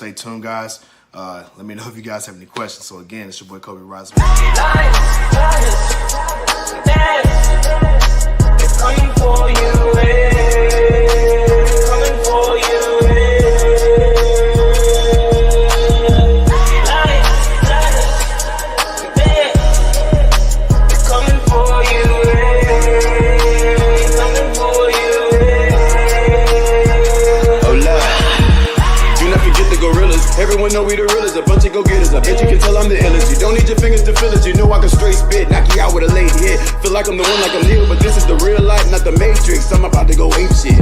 stay tuned, guys. Let me know if you guys have any questions. So again, it's your boy Cobe Rising. It's coming for you, coming for you, it's coming for you, coming for you. Oh Lord, do not forget the gorillas. Everyone know we the realest, a bunch of go-getters. I bet you can tell I'm the illest. You don't need your fingers to feel it. You know I can straight spit, knock you out with a late hit. Feel like I'm the one, like I'm Neo, but this is the real life, not the Matrix. I'm about to go ape shit.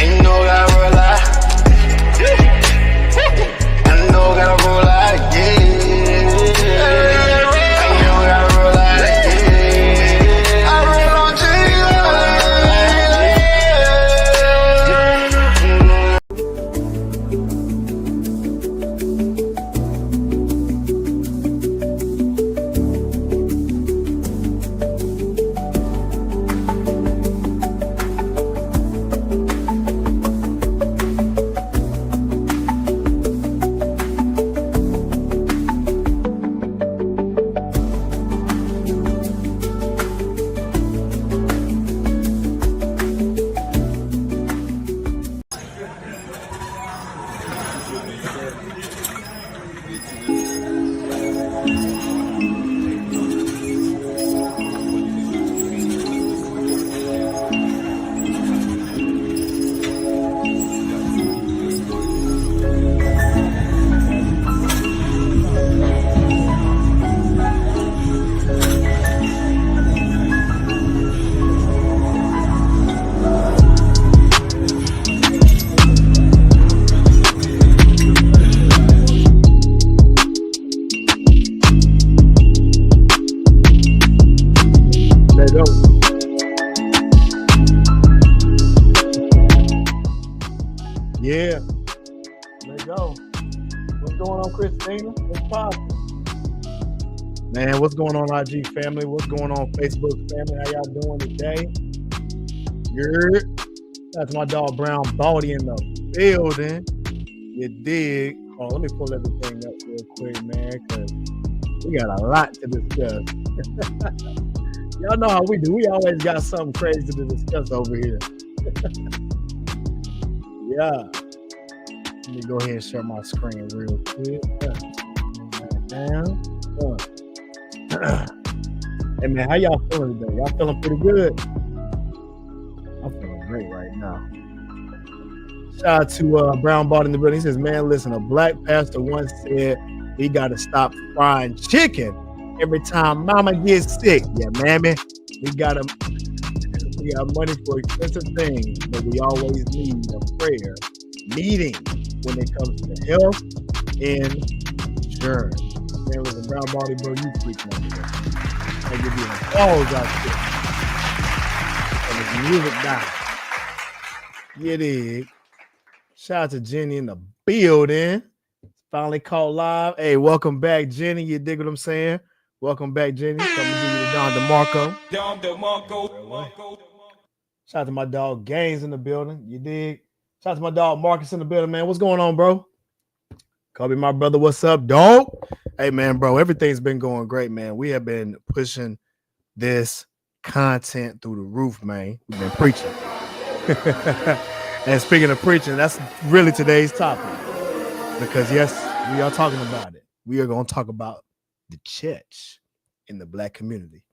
Ain't no gotta roll out. I know gotta roll out, yeah. I know gotta roll out, yeah. I roll on Yeah, let's go. What's going on, Christina? What's poppin'? Man, what's going on, IG family? What's going on, Facebook family? How y'all doing today? That's my dog Brown Baldy in the building. You dig? Oh, let me pull everything up real quick, man, because we got a lot to discuss. Y'all know how we do. We always got something crazy to discuss over here. Yeah. Let me go ahead and share my screen real quick. Hey man, how y'all feeling today? Y'all feeling pretty good? I'm feeling great right now. Shout out to Brown Bart in the building. He says, man, listen, a black pastor once said he got to stop frying chicken every time mama gets sick. Yeah, mammy, we got money for expensive things, but we always need a prayer meeting when it comes to health and insurance. Man, listen, Brown Body, bro, you freaking on here. I give you a balls out there. And it's music down. You dig? Shout out to Jenny in the building. Finally caught live. Hey, welcome back, Jenny. You dig what I'm saying? Welcome back, Jenny. Coming to you to Don DeMarco. Shout out to my dog Gaines in the building. You dig? Shout out to my dog Marcus in the building, man. What's going on, bro? Kobe, my brother, what's up, dog? Hey, man, bro, everything's been going great, man. We have been pushing this content through the roof, man. We've been preaching. And speaking of preaching, that's really today's topic. Because, yes, we are talking about it. We are going to talk about the church in the black community.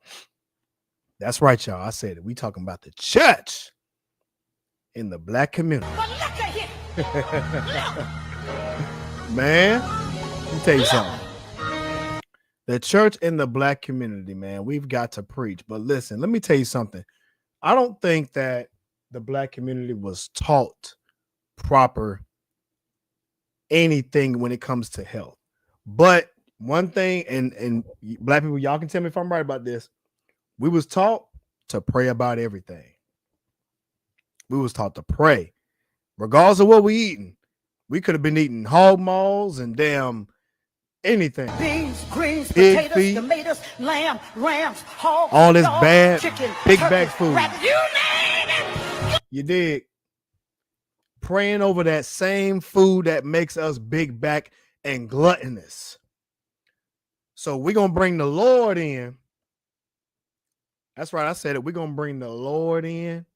That's right, y'all. I said it. We talking about the church in the black community. Man, let me tell you something. The church in the black community, man, we've got to preach. But listen, let me tell you something. I don't think that the black community was taught proper anything when it comes to health. But one thing, and black people, y'all can tell me if I'm right about this. We was taught to pray about everything. We was taught to pray. Regardless of what we eating. We could have been eating hog maws and damn anything. Beans, greens, pig potatoes, feet, tomatoes, lamb, rams, hogs, all this dogs, bad chicken, big turkey, bag food. rat, you name it. You dig? praying over that same food that makes us big back and gluttonous. So we're going to bring the Lord in. That's right. I said it. We're going to bring the Lord in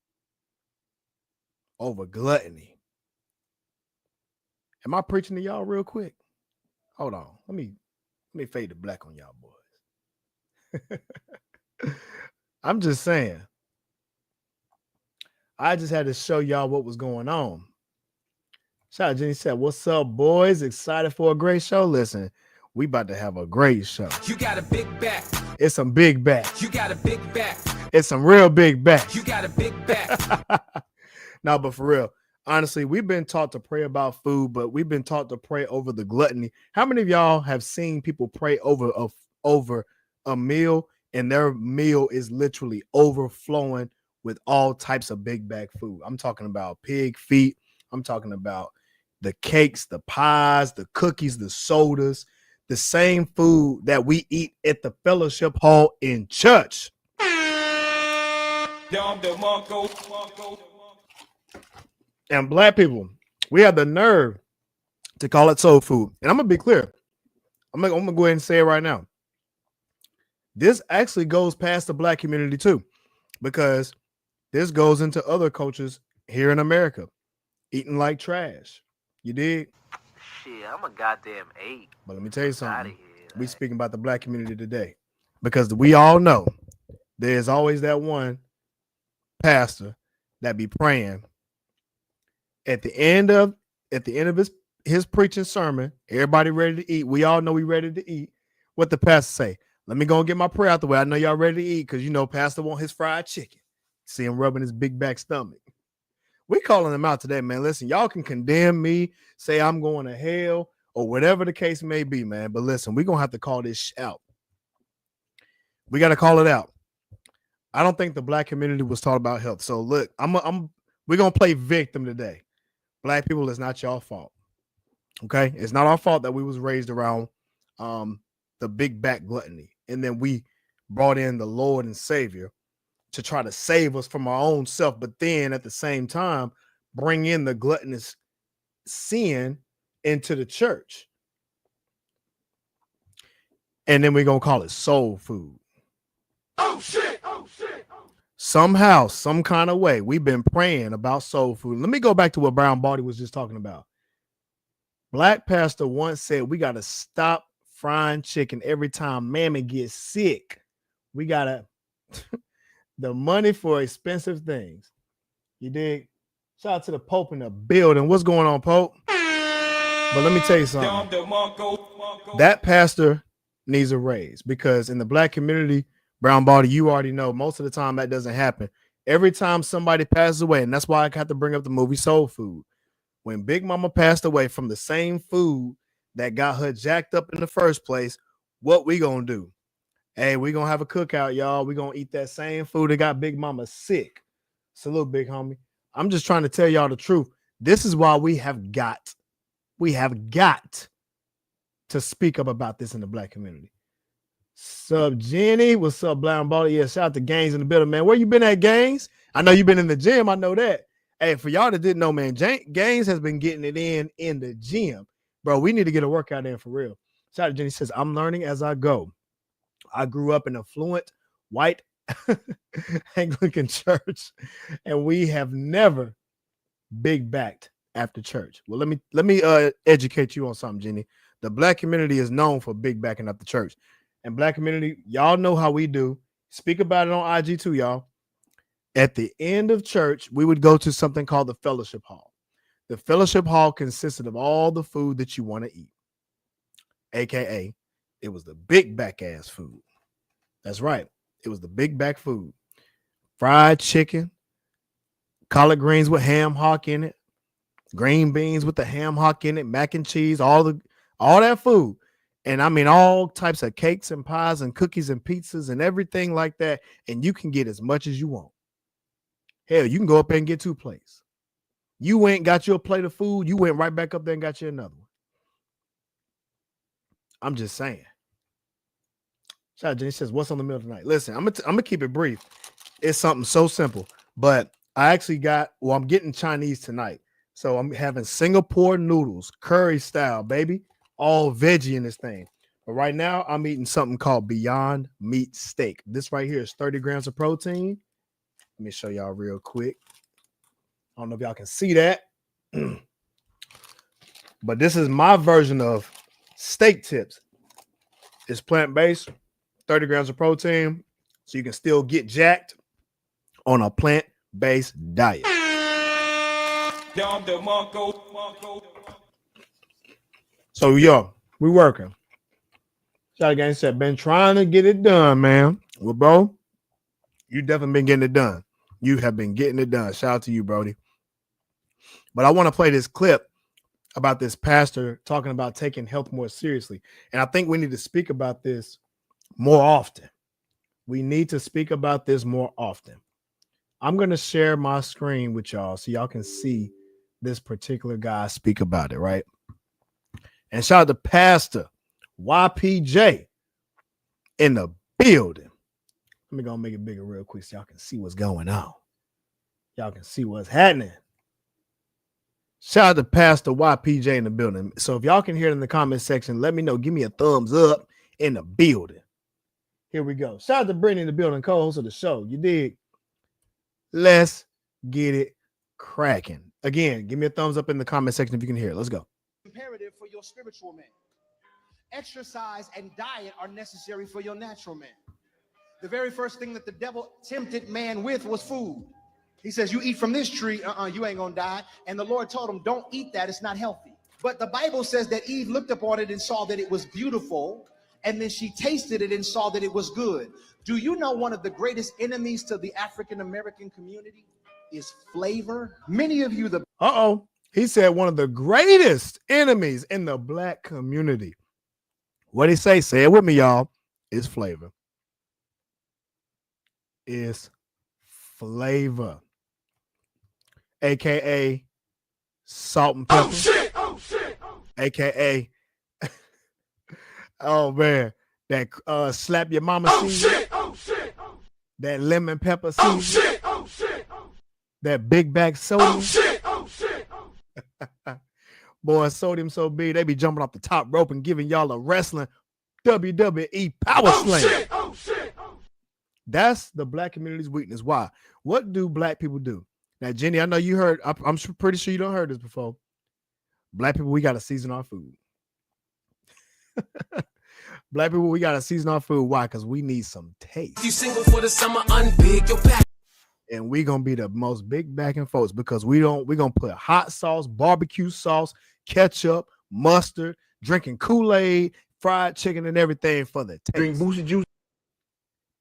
over gluttony. Am I preaching to y'all real quick? Hold on. Let me fade to black on y'all boys. I'm just saying. I just had to show y'all what was going on. Shout out Jenny said, "What's up, boys? Excited for a great show? Listen, we about to have a great show. You got a big back. It's some big back. You got a big back. It's some real big back. You got a big back. No, but for real, honestly, we've been taught to pray about food, but we've been taught to pray over the gluttony. How many of y'all have seen people pray over a meal and their meal is literally overflowing with all types of big bag food? I'm talking about pig feet. I'm talking about the cakes, the pies, the cookies, the sodas, the same food that we eat at the fellowship hall in church. And black people, we have the nerve to call it soul food. And I'm going to be clear. I'm going to go ahead and say it right now. This actually goes past the black community too, because this goes into other cultures here in America, eating like trash. You dig? Shit, I'm a goddamn 8. But let me tell you something. Outta here, We speaking about the black community today, because we all know there's always that one pastor that be praying at the end of his preaching sermon. Everybody ready to eat. We all know we ready to eat. What the pastor say? Let me go and get my prayer out the way. I know y'all ready to eat, because you know pastor want his fried chicken. See him rubbing his big back stomach. We calling him out today, man. Listen, y'all can condemn me, say I'm going to hell, or whatever the case may be, man. But listen, we're gonna have to call this out. We got to call it out. I don't think the black community was taught about health. So look, we're gonna play victim today. Black people, it's not your fault. Okay, it's not our fault that we was raised around the big back gluttony, and then we brought in the Lord and Savior to try to save us from our own self, but then at the same time bring in the gluttonous sin into the church. And then we're gonna call it soul food. Oh shit! Somehow, some kind of way, we've been praying about soul food. Let me go back to what Brown Baldy was just talking about. Black pastor once said we got to stop frying chicken every time Mammy gets sick. We got to the money for expensive things. You dig? Shout out to the Pope in the building. What's going on, Pope? But let me tell you something. That pastor needs a raise, because in the black community, Brown Baldy, you already know most of the time that doesn't happen. Every time somebody passes away, and that's why I got to bring up the movie Soul Food. When Big Mama passed away from the same food that got her jacked up in the first place, what we gonna do? Hey, we gonna have a cookout, y'all. We gonna eat that same food that got Big Mama sick. Salute, big homie. I'm just trying to tell y'all the truth. This is why we have got to speak up about this in the black community. Sup, Jenny? What's up, Brown Baldy? Yeah, shout out to Gaines in the building, man. Where you been at, Gaines? I know you've been in the gym. I know that. Hey, for y'all that didn't know, man, Gaines has been getting it in the gym. Bro, we need to get a workout in for real. Shout out to Jenny. Says, I'm learning as I go. I grew up in a fluent white Anglican church, and we have never big backed after church. Well, let me educate you on something, Jenny. The black community is known for big backing up the church. And black community, y'all know how we do. Speak about it on IG too, y'all. At the end of church, we would go to something called the fellowship hall. The fellowship hall consisted of all the food that you want to eat, aka it was the big back ass food. That's right. It was the big back food. Fried chicken, collard greens with ham hock in it, green beans with the ham hock in it, mac and cheese, all that food. And I mean, all types of cakes and pies and cookies and pizzas and everything like that. And you can get as much as you want. Hell, you can go up there and get 2 plates. You went, got you a plate of food. You went right back up there and got you another one. I'm just saying. Shout out Jenny says, what's on the meal tonight? Listen, I'm gonna keep it brief. It's something so simple. But I actually I'm getting Chinese tonight. So I'm having Singapore noodles, curry style, baby. All veggie in this thing. But right now, I'm eating something called Beyond Meat Steak. This right here is 30 grams of protein. Let me show y'all real quick. I don't know if y'all can see that. But this is my version of steak tips. It's plant-based, 30 grams of protein, so you can still get jacked on a plant-based diet. So, yo, we working. Shot Gang said, been trying to get it done, man. Well, bro, you definitely been getting it done. You have been getting it done. Shout out to you, Brody. But I want to play this clip about this pastor talking about taking health more seriously. And I think we need to speak about this more often. We need to speak about this more often. I'm going to share my screen with y'all so y'all can see this particular guy speak about it, right? And shout out to Pastor YPJ in the building. Let me go make it bigger real quick so y'all can see what's going on. Y'all can see what's happening. Shout out to Pastor YPJ in the building. So if y'all can hear it in the comment section, let me know. Give me a thumbs up in the building. Here we go. Shout out to Brittany in the building, co-host of the show. You dig? Let's get it cracking. Again, give me a thumbs up in the comment section if you can hear it. Let's go. Imperative for your spiritual man. Exercise and diet are necessary for your natural man. The very first thing that the devil tempted man with was food. He says, you eat from this tree, you ain't gonna die. And the Lord told him, don't eat that, it's not healthy. But the Bible says that Eve looked upon it and saw that it was beautiful, and then she tasted it and saw that it was good. Do you know one of the greatest enemies to the African American community is flavor? Many of you, He said one of the greatest enemies in the black community. What'd he say? Say it with me, y'all. Is flavor. Is flavor. AKA salt and pepper. Oh shit. AKA oh man, that slap your mama season. That lemon pepper season. That big bag sodium. Boy, sodium so big, they be jumping off the top rope and giving y'all a wrestling WWE power slam. That's the black community's weakness. Why? What do black people do? Now, Jenny, I know you heard. I'm pretty sure you don't heard this before. Black people, we got to season our food. Black people, we got to season our food. Why? Because we need some taste. You single for the summer, unbig your back. And we gonna be the most big backing folks because we're gonna put hot sauce, barbecue sauce, ketchup, mustard, drinking Kool-Aid, fried chicken, and everything for the taste. Drink Boosie juice.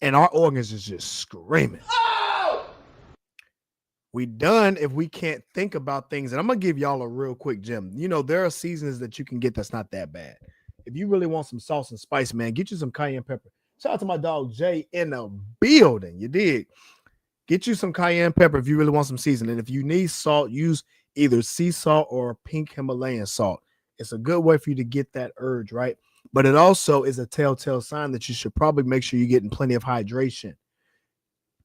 And our organs is just screaming. Oh! We done if we can't think about things. And I'm gonna give y'all a real quick gem. You know, there are seasonings that you can get that's not that bad. If you really want some sauce and spice, man, get you some cayenne pepper. Shout out to my dog Jay in the building. You dig? Get you some cayenne pepper if you really want some seasoning. If you need salt, use either sea salt or pink Himalayan salt. It's a good way for you to get that urge, right? But it also is a telltale sign that you should probably make sure you're getting plenty of hydration.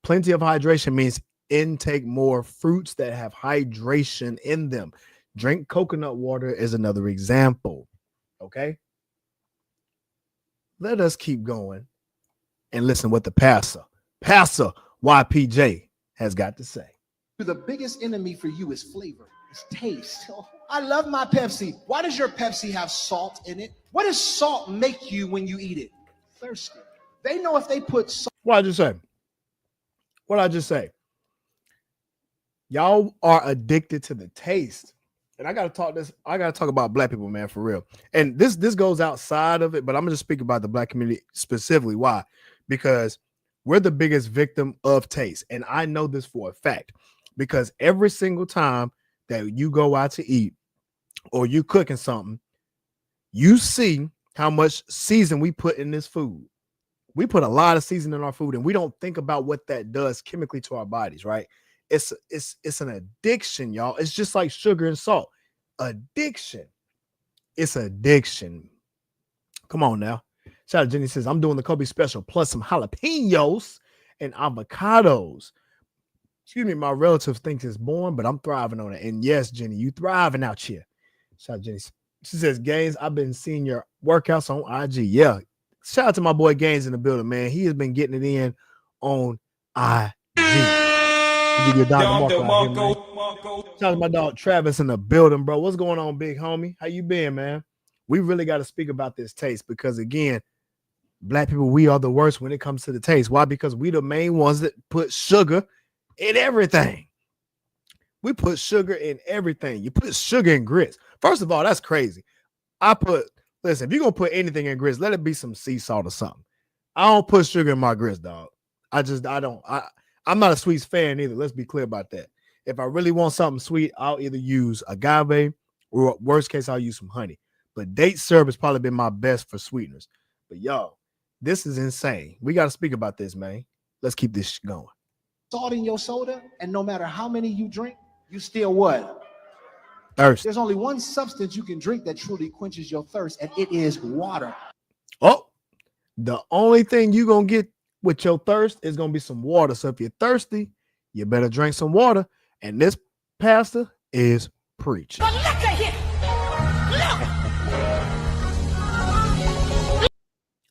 Plenty of hydration means intake more fruits that have hydration in them. Drink coconut water is another example, okay? Let us keep going and listen what the Pastor YPJ has got to say. the biggest enemy for you is flavor. It's taste. I love my Pepsi. Why does your Pepsi have salt in it? What does salt make you when you eat it? Thirsty. They know if they put salt. What I just say? What I just say? Y'all are addicted to the taste. And I gotta talk about black people, man, for real. And this goes outside of it, but I'm gonna just speak about the black community specifically. Why? Because we're the biggest victim of taste. And I know this for a fact. Because every single time that you go out to eat or you cooking something, you see how much season we put in this food. We put a lot of season in our food, and we don't think about what that does chemically to our bodies, right? It's an addiction, y'all. It's just like sugar and salt. Addiction. It's addiction. Come on now. Shout out to Jenny says, I'm doing the Kobe special plus some jalapenos and avocados. excuse me, my relative thinks it's boring, but I'm thriving on it. And yes, Jenny, you thriving out here. Shout out Jenny. She says, Gaines, I've been seeing your workouts on IG. Yeah. Shout out to my boy Gaines in the building, man. He has been getting it in on IG. Give you a Don DeMarco. Shout out to my dog Travis in the building, bro. What's going on, big homie? How you been, man? We really got to speak about this taste because, again, black people, we are the worst when it comes to the taste. Why? Because we the main ones that put sugar in everything. We put sugar in everything. You put sugar in grits. First of all, that's crazy. Listen, if you're going to put anything in grits, let it be some sea salt or something. I don't put sugar in my grits, dog. I'm not a sweets fan either. Let's be clear about that. If I really want something sweet, I'll either use agave or worst case, I'll use some honey. But date syrup has probably been my best for sweeteners. But y'all, this is insane. We got to speak about this, man. Let's keep this going. Salt in your soda, and no matter how many you drink, you still what? Thirst. There's only one substance you can drink that truly quenches your thirst, and it is water. Oh, the only thing you're going to get with your thirst is going to be some water. So if you're thirsty, you better drink some water. And this pastor is preaching.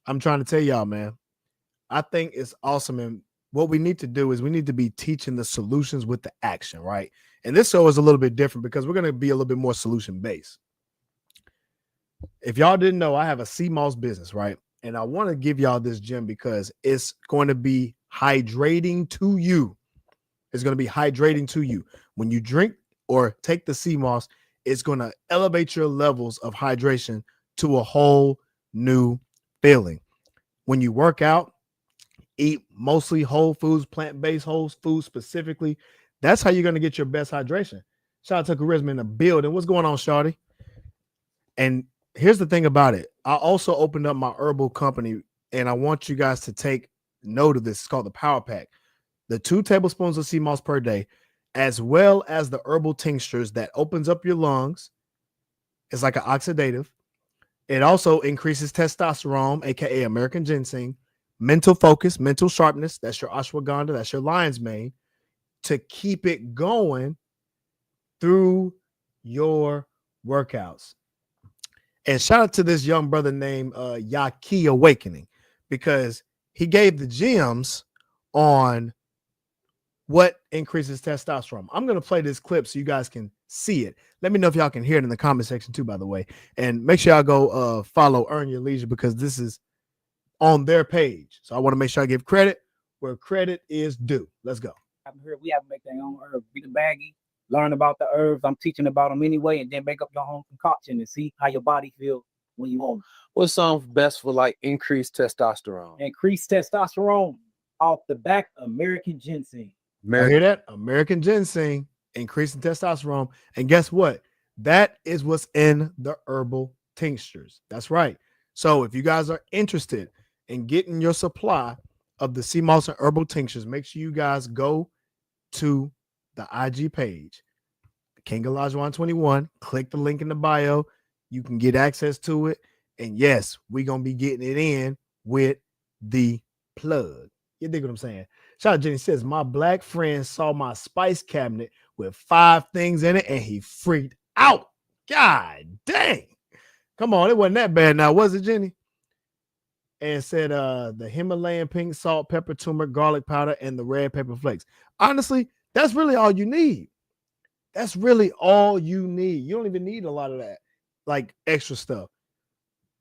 I'm trying to tell y'all, man, I think it's awesome. And what we need to do is we need to be teaching the solutions with the action, right? And this show is a little bit different because we're going to be a little bit more solution based. If y'all didn't know, I have a sea moss business, right? And I want to give y'all this gem because it's going to be hydrating to you. It's going to be hydrating to you. When you drink or take the sea moss, it's going to elevate your levels of hydration to a whole new feeling. When you work out, eat mostly whole foods, plant-based whole foods specifically, that's how you're going to get your best hydration. Shout out to Charisma in the building. What's going on, Shawty? And here's the thing about it. I also opened up my herbal company, and I want you guys to take note of this. It's called the Power Pack. The 2 tablespoons of sea moss per day, as well as the herbal tinctures that opens up your lungs. It's like an oxidative. It also increases testosterone, aka American ginseng, mental focus, mental sharpness. That's your ashwagandha. That's your lion's mane, to keep it going through your workouts. And shout out to this young brother named Yaki Awakening, because he gave the gems on what increases testosterone. I'm going to play this clip so you guys can see it. Let me know if y'all can hear it in the comment section too, by the way. And make sure y'all go follow Earn Your Leisure, because this is on their page. So I want to make sure I give credit where credit is due. Let's go. I'm here. We have to make their own herbs. Be the baggie. Learn about the herbs. I'm teaching about them anyway, and then make up your own concoction and see how your body feels when you want. What's best for like increased testosterone? Increased testosterone off the back, American ginseng. I hear that? American ginseng, increasing testosterone. And guess what? That is what's in the herbal tinctures. That's right. So if you guys are interested in getting your supply of the sea moss and herbal tinctures, make sure you guys go to the IG page, King Alajuwan 21. Click the link in the bio. You can get access to it. And yes, we're going to be getting it in with the plug. You dig what I'm saying? Shout out Jenny says, my black friend saw my spice cabinet with 5 things in it and he freaked out. God dang. Come on, it wasn't that bad now, was it, Jenny? And said the Himalayan pink salt, pepper, turmeric, garlic powder, and the red pepper flakes. Honestly, that's really all you need. That's really all you need. You don't even need a lot of that, like extra stuff.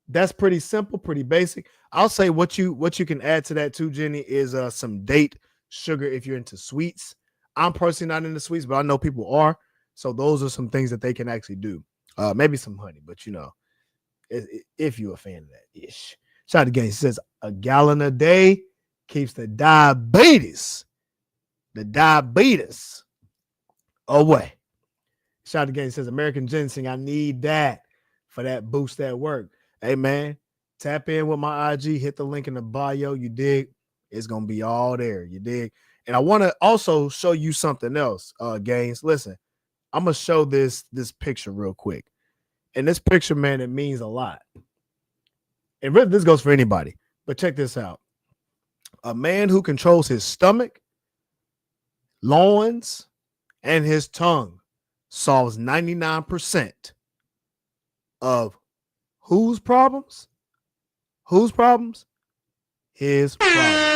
That's pretty simple, pretty basic. I'll say what you can add to that too, Jenny, is some date sugar if you're into sweets. I'm personally not into sweets, but I know people are. So those are some things that they can actually do. Maybe some honey, but you know, if you're a fan of that ish. Shout out to Gaines. He says a gallon a day keeps the diabetes away. Shout out to Gaines. He says American ginseng. I need that for that boost at work. Hey man, tap in with my IG, hit the link in the bio. You dig? It's gonna be all there. You dig? And I want to also show you something else, Gaines. Listen, I'm gonna show this picture real quick. And this picture, man, it means a lot. And really, this goes for anybody. But check this out. A man who controls his stomach, loins, and his tongue solves 99% of whose problems? Whose problems? His problems.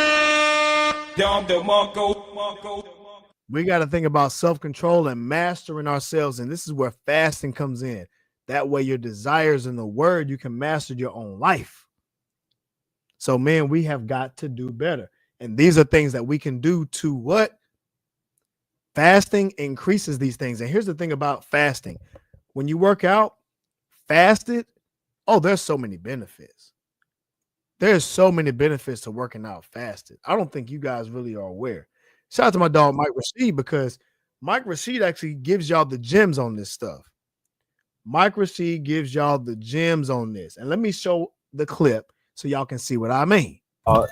We got to think about self-control and mastering ourselves, and this is where fasting comes in. That way your desires in the word, you can master your own life. So, man, we have got to do better. And these are things that we can do to what? Fasting increases these things. And here's the thing about fasting. When you work out, fasted, oh, there's so many benefits. There's so many benefits to working out fasted. I don't think you guys really are aware. Shout out to my dog, Mike Rashid, because Mike Rashid actually gives y'all the gems on this stuff. Mike Rashid gives y'all the gems on this. And let me show the clip so y'all can see what I mean.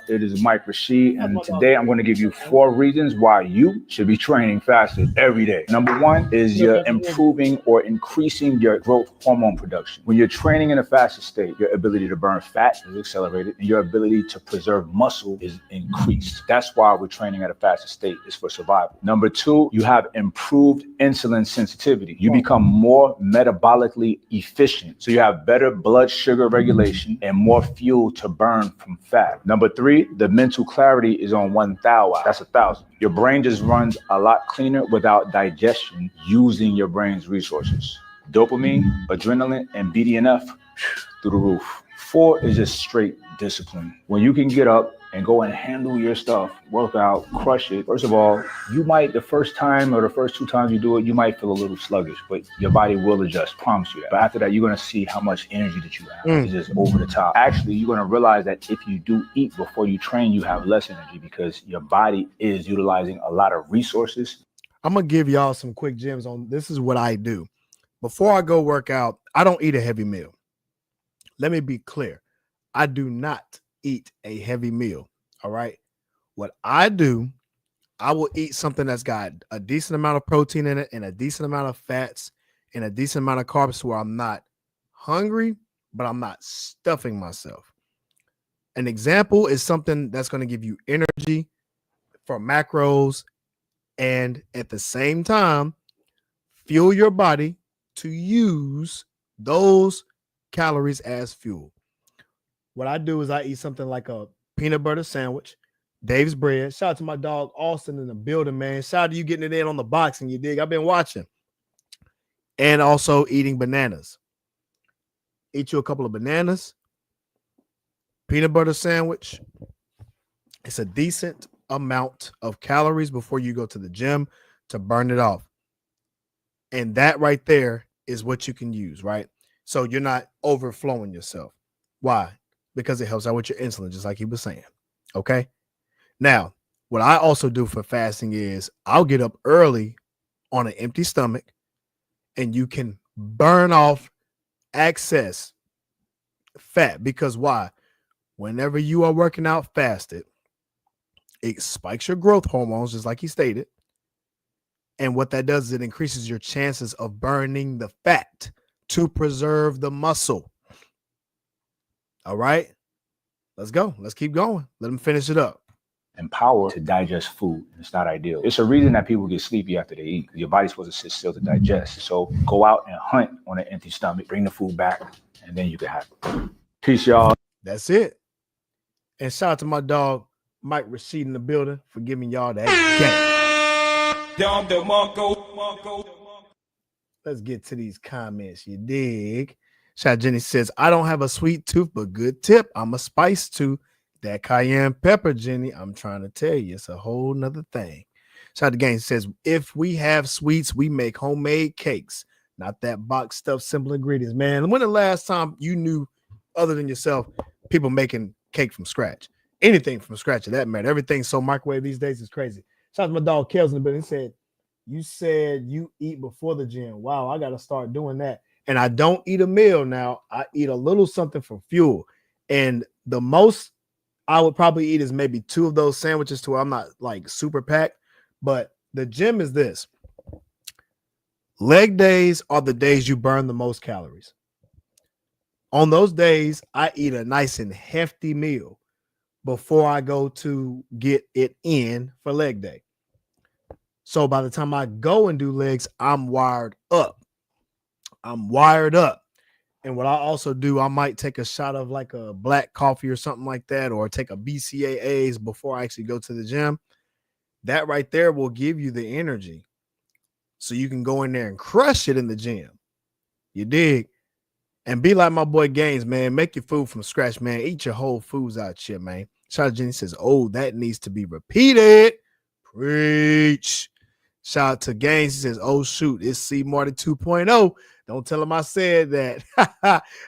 It is Mike Rashid, and today I'm going to give you 4 reasons why you should be training fasted every day. Number 1 is you're improving or increasing your growth hormone production. When you're training in a fasted state, your ability to burn fat is accelerated, and your ability to preserve muscle is increased. That's why we're training at a fasted state, is for survival. Number 2, you have improved insulin sensitivity. You become more metabolically efficient, so you have better blood sugar regulation and more fuel to burn from fat. Number 3, the mental clarity is on 1,000. That's 1,000. Your brain just runs a lot cleaner without digestion, using your brain's resources. Dopamine, adrenaline, and BDNF through the roof. 4 is just straight discipline. When you can get up and go and handle your stuff, work out, crush it. First of all, you might, the first time or the first 2 times you do it, you might feel a little sluggish, but your body will adjust, promise you that. But after that, you're going to see how much energy that you have. It's just over the top. Actually, you're going to realize that if you do eat before you train, you have less energy because your body is utilizing a lot of resources. I'm going to give y'all some quick gems on this is what I do. Before I go work out, I don't eat a heavy meal. Let me be clear. I do not eat a heavy meal. All right. What I do, I will eat something that's got a decent amount of protein in it and a decent amount of fats and a decent amount of carbs where I'm not hungry, but I'm not stuffing myself. An example is something that's going to give you energy for macros and at the same time, fuel your body to use those calories as fuel. What I do is I eat something like a peanut butter sandwich, Dave's bread. Shout out to my dog Austin in the building, man. Shout out to you getting it in on the boxing, you dig? I've been watching. And also eating bananas. Eat you a couple of bananas, peanut butter sandwich. It's a decent amount of calories before you go to the gym to burn it off. And that right there is what you can use, right? So you're not overflowing yourself. Why? Because it helps out with your insulin, just like he was saying. Okay. Now, what I also do for fasting is I'll get up early on an empty stomach and you can burn off excess fat. Because why? Whenever you are working out fasted, it spikes your growth hormones, just like he stated. And what that does is it increases your chances of burning the fat to preserve the muscle. All right, let's go. Let's keep going. Let them finish it up. Empower to digest food. It's not ideal. It's a reason that people get sleepy after they eat. Your body's supposed to sit still to digest. So go out and hunt on an empty stomach, bring the food back, and then you can have it. Peace, y'all. That's it. And shout out to my dog, Mike Rashid in the building for giving y'all that game. Let's get to these comments, you dig? Shout Jenny says, I don't have a sweet tooth, but good tip. I'm a spice too. That cayenne pepper, Jenny, I'm trying to tell you, it's a whole nother thing. Shout the Gang says, if we have sweets, we make homemade cakes, not that box stuff, simple ingredients. Man, when the last time you knew, other than yourself, people making cake from scratch? Anything from scratch, of that matter. Everything's so microwave these days is crazy. Shout out to my dog Kels in the building. He said you eat before the gym. Wow, I got to start doing that. And I don't eat a meal now. I eat a little something for fuel. And the most I would probably eat is maybe 2 of those sandwiches to where I'm not like super packed. But the gym is this. Leg days are the days you burn the most calories. On those days, I eat a nice and hefty meal before I go to get it in for leg day. So by the time I go and do legs, I'm wired up. I'm wired up. And what I also do, I might take a shot of like a black coffee or something like that, or take a BCAAs before I actually go to the gym. That right there will give you the energy so you can go in there and crush it in the gym. You dig? And be like my boy Gaines, man. Make your food from scratch, man. Eat your whole foods out here, man. Shout out to Jenny says, oh, that needs to be repeated. Preach. Shout out to Gaines. He says, oh, shoot, it's C Marty 2.0. Don't tell him I said that.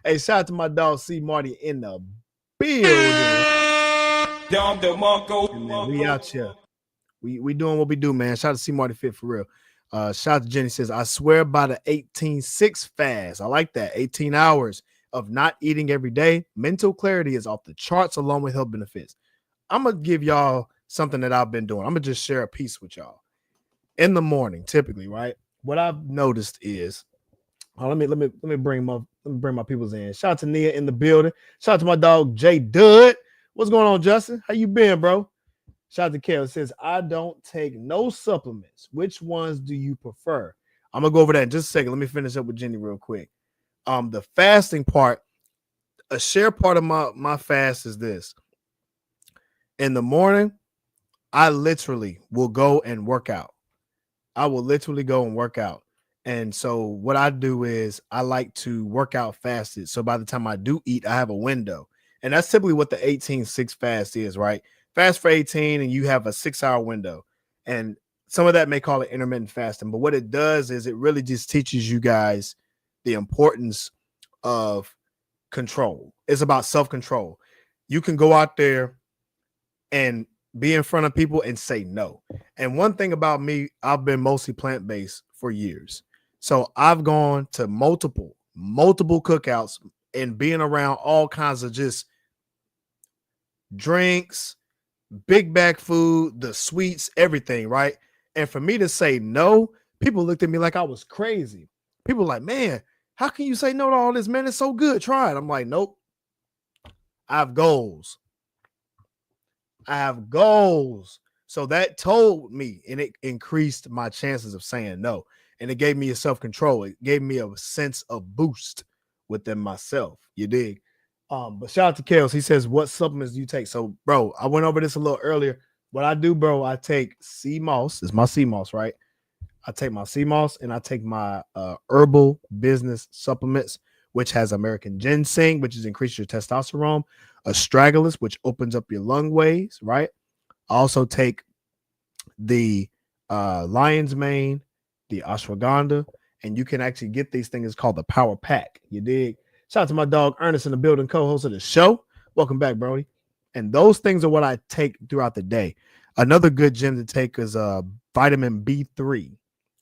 Hey, shout out to my dog C Marty in the building. Man, we out here. We doing what we do, man. Shout out to C Marty Fit for real. Shout out to Jenny says, I swear by the 18-6 fast. I like that. 18 hours of not eating every day. Mental clarity is off the charts along with health benefits. I'm going to give y'all something that I've been doing. I'm going to just share a piece with y'all. In the morning, typically, right? What I've noticed is, let me bring my peoples in. Shout out to Nia in the building. Shout out to my dog Jay Dud. What's going on, Justin? How you been, bro? Shout out to Kale. It says, I don't take no supplements. Which ones do you prefer? I'm gonna go over that in just a second. Let me finish up with Jenny real quick. The fasting part, a share part of my fast is this. In the morning, I literally will go and work out. I will literally go and work out. And so what I do is I like to work out fasted. So by the time I do eat, I have a window. And that's typically what the 18-6 fast is, right? Fast for 18 and you have a 6-hour window. And some of that may call it intermittent fasting. But what it does is it really just teaches you guys the importance of control. It's about self-control. You can go out there and be in front of people and say no. And one thing about me, I've been mostly plant-based for years. So I've gone to multiple cookouts and being around all kinds of just drinks, big bag food, the sweets, everything, right? And for me to say no, people looked at me like I was crazy. People like, man, how can you say no to all this, man? It's so good. Try it. I'm like, nope. I have goals. So that told me, and it increased my chances of saying no. And it gave me a self-control. It gave me a sense of boost within myself. You dig? But shout out to Kels. He says, what supplements do you take? So, bro, I went over this a little earlier. What I do, bro, I take sea moss. It's my sea moss, right? I take my sea moss and I take my herbal business supplements, which has American ginseng, which is increase your testosterone, astragalus, which opens up your lung ways, right? I also take the lion's mane, the ashwagandha, and you can actually get these things called the power pack. You dig? Shout out to my dog Ernest in the building, co-host of the show. Welcome back, Brody. And those things are what I take throughout the day. Another good gem to take is vitamin B3,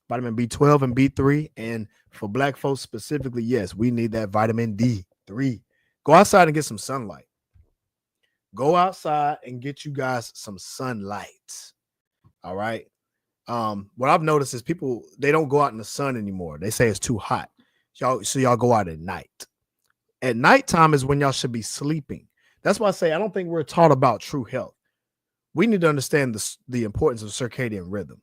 vitamin B12 and B3. And for black folks specifically, yes, we need that vitamin D3. Go outside and get some sunlight. Go outside and get you guys some sunlight. All right. What I've noticed is people, they don't go out in the sun anymore. They say it's too hot. Y'all go out at night. At nighttime is when y'all should be sleeping. That's why I say I don't think we're taught about true health. We need to understand the importance of circadian rhythm.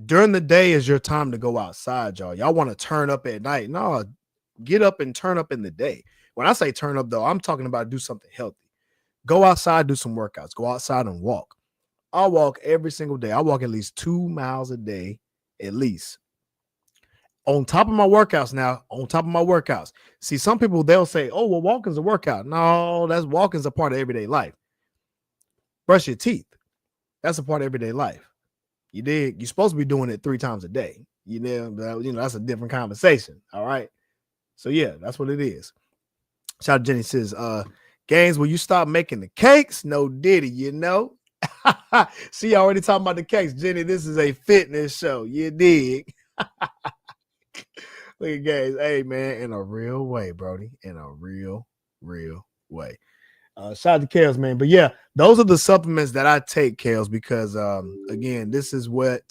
During the day is your time to go outside, y'all. Y'all want to turn up at night. No, get up and turn up in the day. When I say turn up, though, I'm talking about do something healthy. Go outside, do some workouts. Go outside and walk. I walk every single day. I walk at least 2 miles a day, at least. On top of my workouts. See, some people, they'll say, oh, well, walking's a workout. No, walking's a part of everyday life. Brush your teeth. That's a part of everyday life. You dig? You're supposed to be doing it 3 times a day. You know, that's a different conversation. All right. So yeah, that's what it is. Shout out to Jenny says, Gaines, will you stop making the cakes? No diddy, you know. See, already talking about the cakes. Jenny, this is a fitness show. You dig? Look at Gaines. Hey, man, in a real way, Brody. In a real way. Shout out to Kales, man. But yeah, those are the supplements that I take, Kales, because again, this is what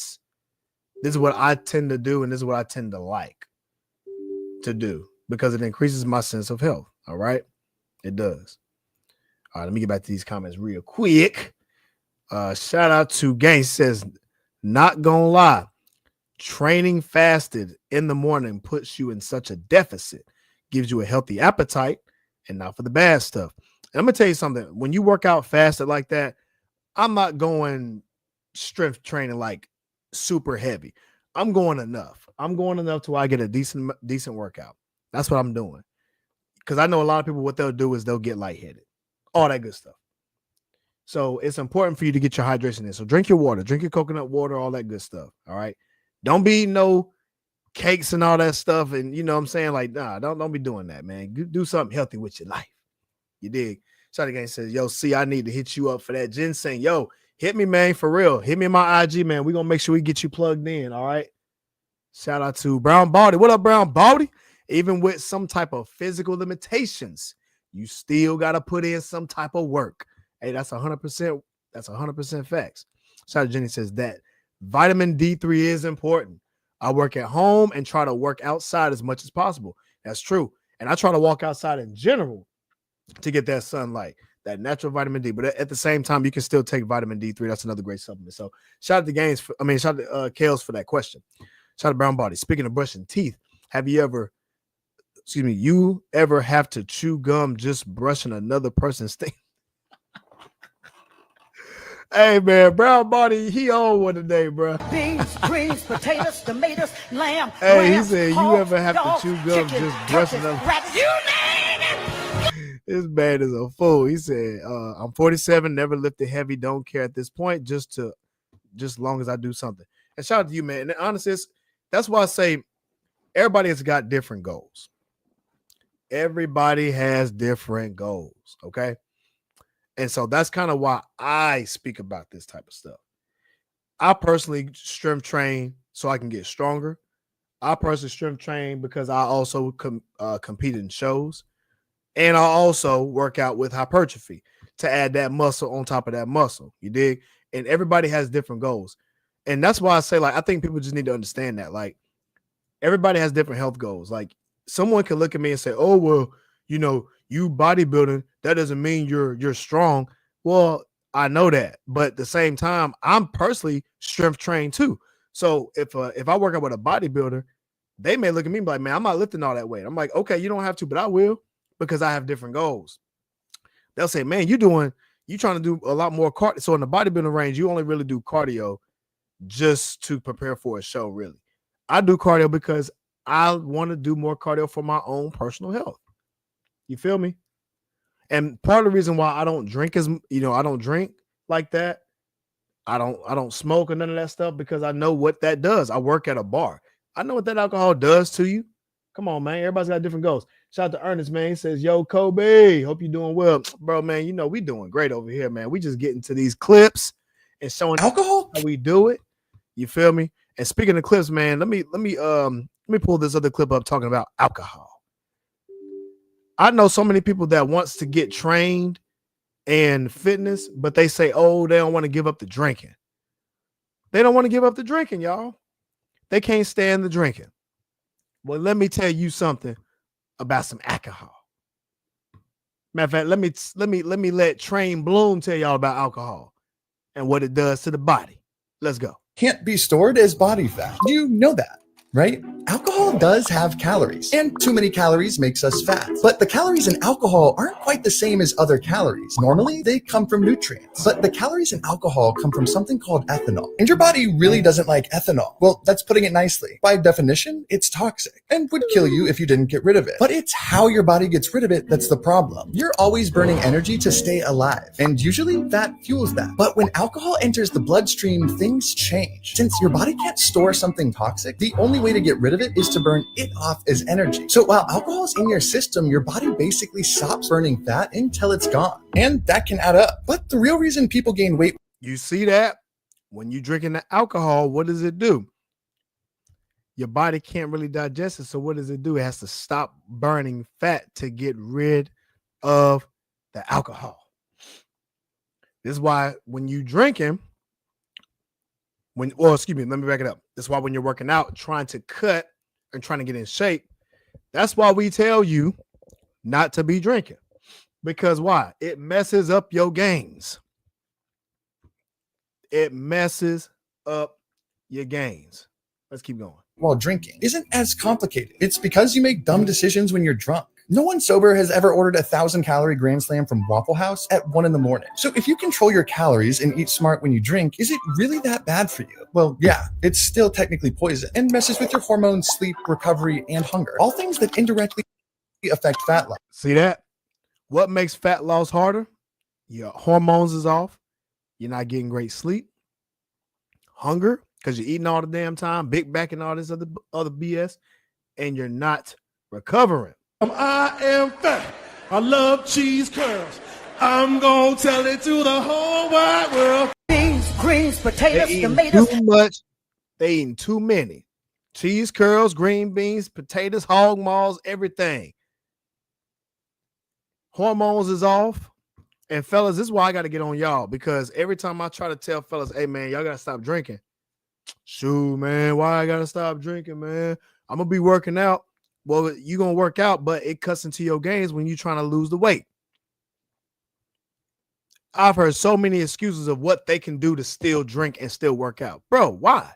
I tend to do, and this is what I tend to like to do because it increases my sense of health. All right, it does. All right, let me get back to these comments real quick. Shout out to Gaines says Not gonna lie, training fasted in the morning puts you in such a deficit, gives you a healthy appetite, and not for the bad stuff. And I'm gonna tell you something. When you work out fasted like that, I'm not going strength training like super heavy. I'm going enough. I'm going enough to where I get a decent workout. That's what I'm doing. Because I know a lot of people, what they'll do is they'll get lightheaded, all that good stuff. So it's important for you to get your hydration in. So drink your water, drink your coconut water, all that good stuff. All right. Don't be no cakes and all that stuff. And you know what I'm saying? Like, nah, don't be doing that, man. Do something healthy with your life. You dig? Shotty Gang says, yo, see, I need to hit you up for that ginseng. Yo, hit me, man, for real. Hit me in my IG, man. We're going to make sure we get you plugged in, all right? Shout out to Brown Baldy. What up, Brown Baldy? Even with some type of physical limitations, you still got to put in some type of work. Hey, that's 100%. That's 100% facts. Shout out to Jenny says that vitamin D3 is important. I work at home and try to work outside as much as possible. That's true. And I try to walk outside in general to get that sunlight, that natural vitamin D. But at the same time, you can still take vitamin D3. That's another great supplement. So shout out to shout out to Kales for that question. Shout out to Brown Body. Speaking of brushing teeth, have you ever have to chew gum just brushing another person's teeth? Hey, man, Brown Body, he on one today, bro. Beans, greens, potatoes, tomatoes, lamb. Hey, rams, he said, hog, you ever have dog, to chew gum chicken, just brushing turkey, another? rabbit, you name it. This man is a fool. He said, I'm 47, never lifted heavy, don't care at this point, just long as I do something. And shout out to you, man. And honestly, that's why I say everybody has got different goals. Everybody has different goals, okay? And so that's kind of why I speak about this type of stuff. I personally strength train so I can get stronger. I personally strength train because I also compete in shows. And I also work out with hypertrophy to add that muscle on top of that muscle. You dig? And everybody has different goals. And that's why I say, like, I think people just need to understand that. Like, everybody has different health goals. Like, someone can look at me and say, oh, well, you know, you bodybuilding, that doesn't mean you're strong. Well, I know that. But at the same time, I'm personally strength trained too. So if I work out with a bodybuilder, they may look at me and be like, man, I'm not lifting all that weight. I'm like, okay, you don't have to, but I will, because I have different goals. They'll say, man, you trying to do a lot more cardio. So in the bodybuilding range, you only really do cardio just to prepare for a show, really. I do cardio because I want to do more cardio for my own personal health. You feel me? And part of the reason why I don't drink I don't drink like that. I don't smoke or none of that stuff, because I know what that does. I work at a bar. I know what that alcohol does to you. Come on, man. Everybody's got different goals. Shout out to Ernest, man. He says, yo, Cobe, hope you're doing well. Bro, man, you know, we doing great over here, man. We just getting to these clips and showing alcohol how we do it. You feel me? And speaking of clips, man, let me pull this other clip up talking about alcohol. I know so many people that wants to get trained in fitness, but they say, oh, they don't want to give up the drinking. They don't want to give up the drinking, y'all. They can't stand the drinking. Well, let me tell you something about some alcohol. Matter of fact, let Train Bloom tell y'all about alcohol and what it does to the body. Let's go. Can't be stored as body fat. You know that, right? Alcohol does have calories, and too many calories makes us fat. But the calories in alcohol aren't quite the same as other calories. Normally, they come from nutrients, but the calories in alcohol come from something called ethanol. And your body really doesn't like ethanol. Well, that's putting it nicely. By definition, it's toxic and would kill you if you didn't get rid of it. But it's how your body gets rid of it that's the problem. You're always burning energy to stay alive, and usually that fuels that. But when alcohol enters the bloodstream, things change. Since your body can't store something toxic, the only way to get rid of it is to burn it off as energy. So while alcohol is in your system, your body basically stops burning fat until it's gone. And that can add up. But the real reason people gain weight. You see that? When you're drinking the alcohol, what does it do? Your body can't really digest it. So what does it do? It has to stop burning fat to get rid of the alcohol. This is why when you drinking, let me back it up. That's why when you're working out, trying to cut and trying to get in shape, that's why we tell you not to be drinking. Because why? It messes up your gains. It messes up your gains. Let's keep going. While drinking isn't as complicated. It's because you make dumb decisions when you're drunk. No one sober has ever ordered a 1,000-calorie Grand Slam from Waffle House at 1 a.m. So if you control your calories and eat smart when you drink, is it really that bad for you? Well, yeah, it's still technically poison and messes with your hormones, sleep, recovery, and hunger. All things that indirectly affect fat loss. See that? What makes fat loss harder? Your hormones is off. You're not getting great sleep. Hunger, because you're eating all the damn time, big back and all this other BS, and you're not recovering. I am fat. I love cheese curls. I'm gonna tell it to the whole wide world. Beans, greens, potatoes, They tomatoes. eating too much. They eating too many. Cheese curls, green beans, potatoes, hog maws, everything. Hormones is off. And fellas, this is why I got to get on y'all, because every time I try to tell fellas, hey man, y'all got to stop drinking. Shoot, man, why I got to stop drinking, man? I'm going to be working out. Well, you're going to work out, but it cuts into your gains when you're trying to lose the weight. I've heard so many excuses of what they can do to still drink and still work out. Bro, why?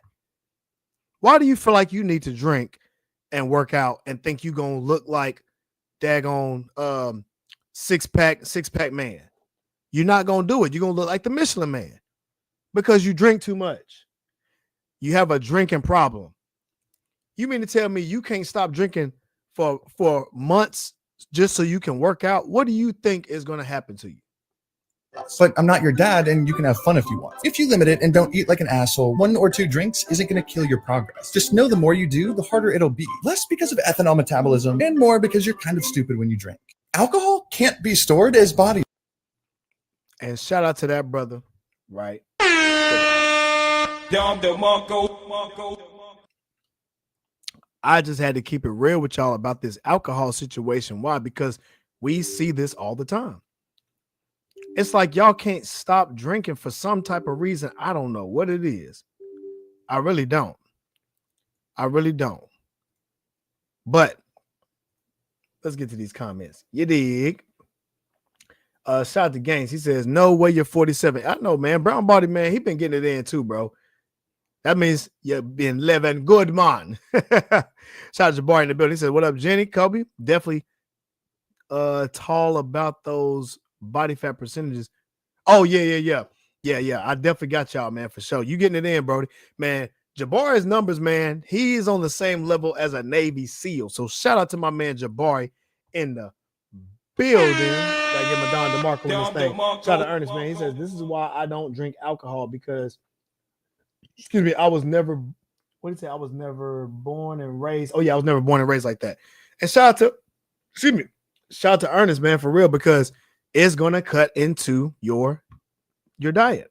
Why do you feel you need to drink and work out and think you're going to look like daggone six-pack man? You're not going to do it. You're going to look like the Michelin Man because you drink too much. You have a drinking problem. You mean to tell me you can't stop drinking for months just so you can work out? What do you think is going to happen to you? But I'm not your dad, and you can have fun if you want. If you limit it and don't eat like an asshole, 1 or 2 drinks isn't going to kill your progress. Just know the more you do, the harder it'll be. Less because of ethanol metabolism, and more because you're kind of stupid when you drink. Alcohol can't be stored as body. And shout out to that brother, right? I just had to keep it real with y'all about this alcohol situation. Why? Because we see this all the time. It's like y'all can't stop drinking for some type of reason. I don't know what it is. I really don't. But let's get to these comments. You dig? Shout out to Gaines. He says, no way you're 47. I know, man. Brown body, man. He been getting it in too, bro. That means you've been living good, man. Shout out to Jabari in the building. He says, what up, Jenny? Cobe? Definitely tall about those body fat percentages. Oh, yeah. I definitely got y'all, man, for sure. You getting it in, Brody. Man, Jabari's numbers, man, he's on the same level as a Navy SEAL. So shout out to my man Jabari in the building. Gotta get my Don DeMarco in this thing. Shout out to Ernest, man. He says, this is why I don't drink alcohol because, I was never born and raised. Oh, yeah, I was never born and raised like that. And shout out to Ernest, man, for real, because it's going to cut into your diet.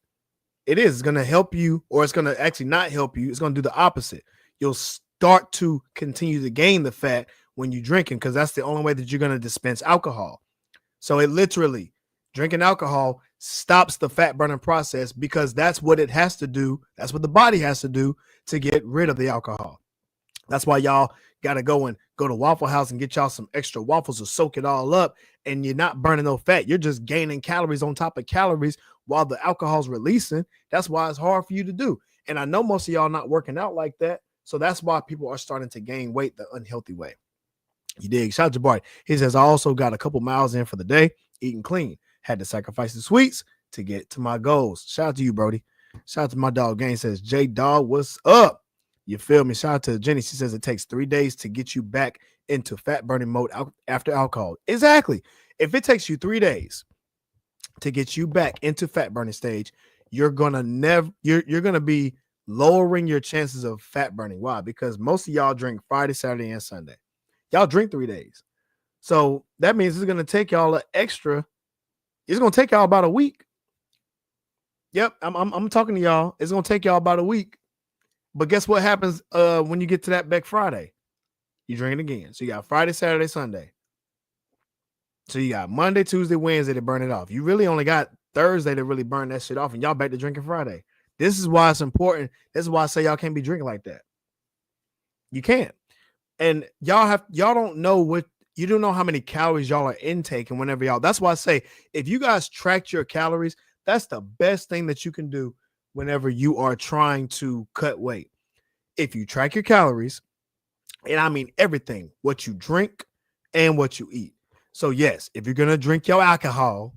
It is. It's going to help you, or it's going to actually not help you. It's going to do the opposite. You'll start to continue to gain the fat when you're drinking, because that's the only way that you're going to dispense alcohol. So it literally, drinking alcohol stops the fat burning process, because that's what it has to do. That's what the body has to do to get rid of the alcohol. That's why y'all got to go to Waffle House and get y'all some extra waffles to soak it all up, and you're not burning no fat. You're just gaining calories on top of calories while the alcohol's releasing. That's why it's hard for you to do. And I know most of y'all not working out like that, so that's why people are starting to gain weight the unhealthy way. You dig? Shout out to Bart. He says, I also got a couple miles in for the day, eating clean. Had to sacrifice the sweets to get to my goals. Shout out to you, Brody. Shout out to my dog. Gang says, J Dog, what's up? You feel me? Shout out to Jenny. She says it takes 3 days to get you back into fat burning mode after alcohol. Exactly. If it takes you 3 days to get you back into fat burning stage, you're gonna be lowering your chances of fat burning. Why? Because most of y'all drink Friday, Saturday, and Sunday. Y'all drink 3 days. So that means it's gonna take y'all it's gonna take y'all about a week. Yep, I'm talking to y'all. It's gonna take y'all about a week. But guess what happens when you get to that back Friday? You drink it again. So you got Friday, Saturday, Sunday. So you got Monday, Tuesday, Wednesday to burn it off. You really only got Thursday to really burn that shit off, and y'all back to drinking Friday. This is why it's important. This is why I say y'all can't be drinking like that. You can't. And y'all don't know you don't know how many calories y'all are intaking whenever y'all. That's why I say if you guys track your calories, that's the best thing that you can do whenever you are trying to cut weight. If you track your calories, and I mean everything, what you drink and what you eat. So yes, if you're going to drink your alcohol,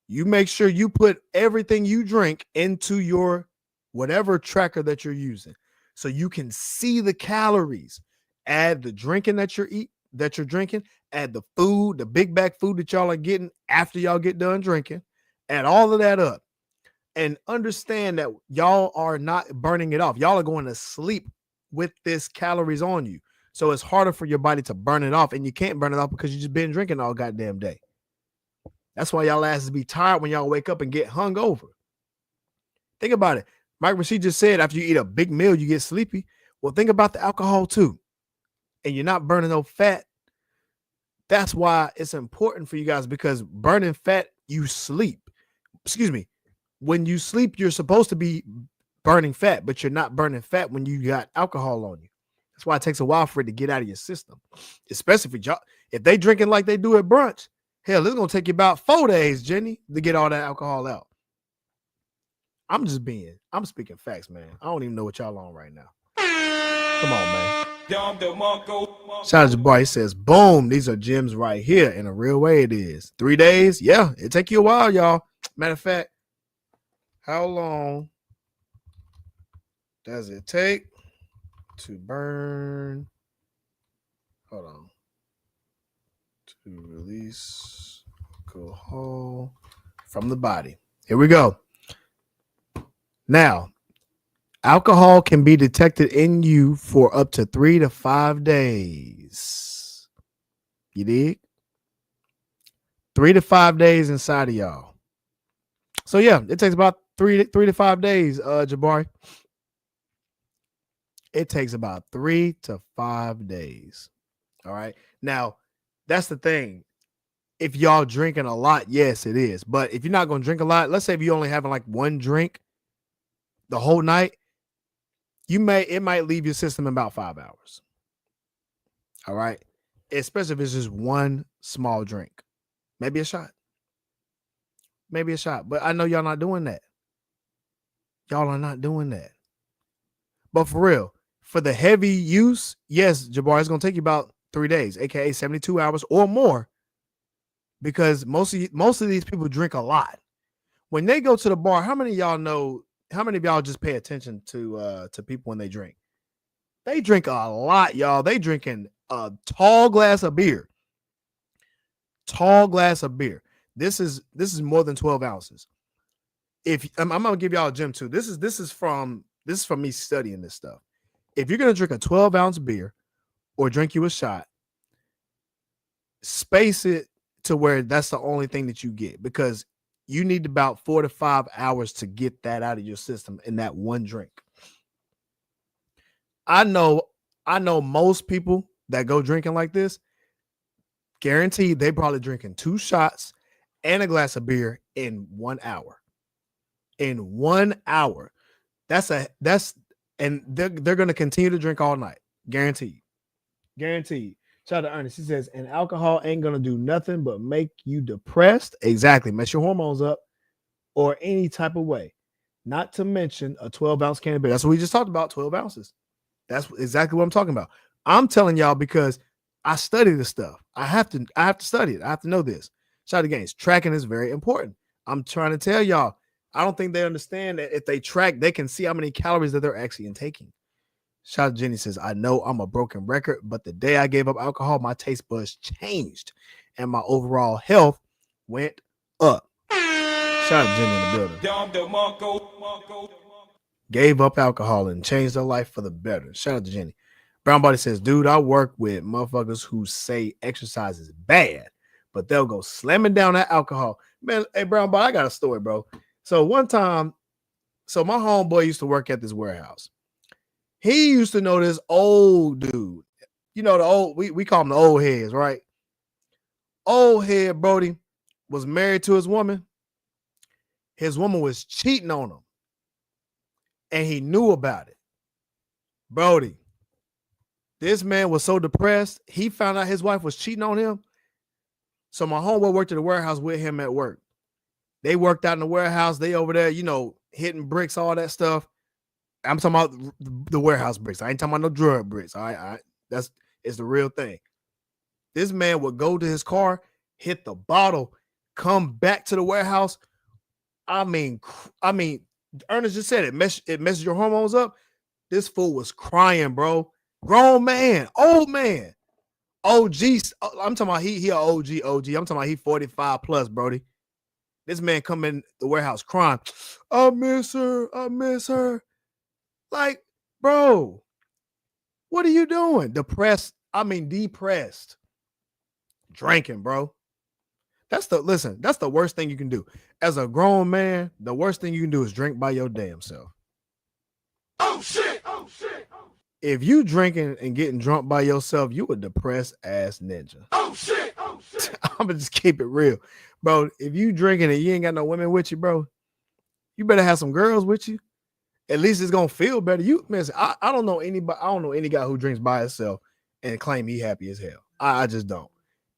you make sure you put everything you drink into your whatever tracker that you're using so you can see the calories. Add the drinking that you're drinking, add the food, the big bag food that y'all are getting after y'all get done drinking, add all of that up and understand that y'all are not burning it off. Y'all are going to sleep with this calories on you. So it's harder for your body to burn it off, and you can't burn it off because you just been drinking all goddamn day. That's why y'all asses be tired when y'all wake up and get hung over. Think about it. Mike Rashid just said after you eat a big meal, you get sleepy. Well, think about the alcohol too. And you're not burning no fat. That's why it's important for you guys, because burning fat, you sleep. Excuse me. When you sleep, you're supposed to be burning fat, but you're not burning fat when you got alcohol on you. That's why it takes a while for it to get out of your system, especially if they drinking like they do at brunch. Hell, it's going to take you about 4 days, Jenny, to get all that alcohol out. I'm speaking facts, man. I don't even know what y'all on right now. Come on, man. Shout out to Jabari. He says, boom, these are gems right here. In a real way, it is. 3 days? Yeah, it take you a while, y'all. Matter of fact, how long does it take to burn? Hold on. To release alcohol from the body. Here we go. Now, alcohol can be detected in you for up to 3 to 5 days. You dig? 3 to 5 days inside of y'all. So yeah, it takes about 3 to 5 days, Jabari. It takes about 3 to 5 days. All right. Now, that's the thing. If y'all drinking a lot, yes, it is. But if you're not going to drink a lot, let's say if you only having like one drink the whole night, it might leave your system in about 5 hours. All right. Especially if it's just one small drink. Maybe a shot. But I know y'all not doing that. Y'all are not doing that. But for real, for the heavy use, yes, Jabari, it's going to take you about 3 days, aka 72 hours or more, because most of these people drink a lot. When they go to the bar, how many of y'all just pay attention to people when they drink? They drink a lot, y'all. They drinking a tall glass of beer. This is more than 12 ounces. If I'm gonna give y'all a gem too. This is from me studying this stuff. If you're gonna drink a 12-ounce beer or drink you a shot, space it to where that's the only thing that you get, because you need about 4 to 5 hours to get that out of your system in that one drink. I know most people that go drinking like this, guaranteed they probably drinking 2 shots and a glass of beer in 1 hour. In 1 hour. And they're going to continue to drink all night. Guaranteed. Shout out to Ernest. He says, and alcohol ain't going to do nothing but make you depressed. Exactly. Mess your hormones up or any type of way. Not to mention a 12-ounce can of beer. That's what we just talked about, 12 ounces. That's exactly what I'm talking about. I'm telling y'all because I study this stuff. I have to study it. I have to know this. Shout out to Gaines. Tracking is very important. I'm trying to tell y'all. I don't think they understand that if they track, they can see how many calories that they're actually intaking. Shout out to Jenny says, I know I'm a broken record, but the day I gave up alcohol, my taste buds changed and my overall health went up. Shout out to Jenny in the building. Gave up alcohol and changed their life for the better. Shout out to Jenny. Brown Body says, dude, I work with motherfuckers who say exercise is bad, but they'll go slamming down that alcohol. Man, hey, Brown Body, I got a story, bro. So one time, my homeboy used to work at this warehouse. He used to know this old dude. You know, the old, we call them the old heads, right? Old head Brody was married to his woman. His woman was cheating on him. And he knew about it. Brody, this man was so depressed, he found out his wife was cheating on him. So my homeboy worked at the warehouse with him at work. They worked out in the warehouse. They over there, you know, hitting bricks, all that stuff. I'm talking about the warehouse bricks. I ain't talking about no drug bricks. All right. It's the real thing. This man would go to his car, hit the bottle, come back to the warehouse. I mean, Ernest just said it. It messes your hormones up. This fool was crying, bro. Grown man, old man, OG. I'm talking about he a OG. I'm talking about he 45 plus, Brody. This man come in the warehouse crying. I miss her. Like, bro, what are you doing? Depressed. Drinking, bro. That's the worst thing you can do. As a grown man, the worst thing you can do is drink by your damn self. Oh shit! If you drinking and getting drunk by yourself, you a depressed ass ninja. Oh shit! I'm gonna just keep it real, bro. If you drinking and you ain't got no women with you, bro, you better have some girls with you. At least it's gonna feel better. I don't know anybody. I don't know any guy who drinks by himself and claim he happy as hell. I just don't.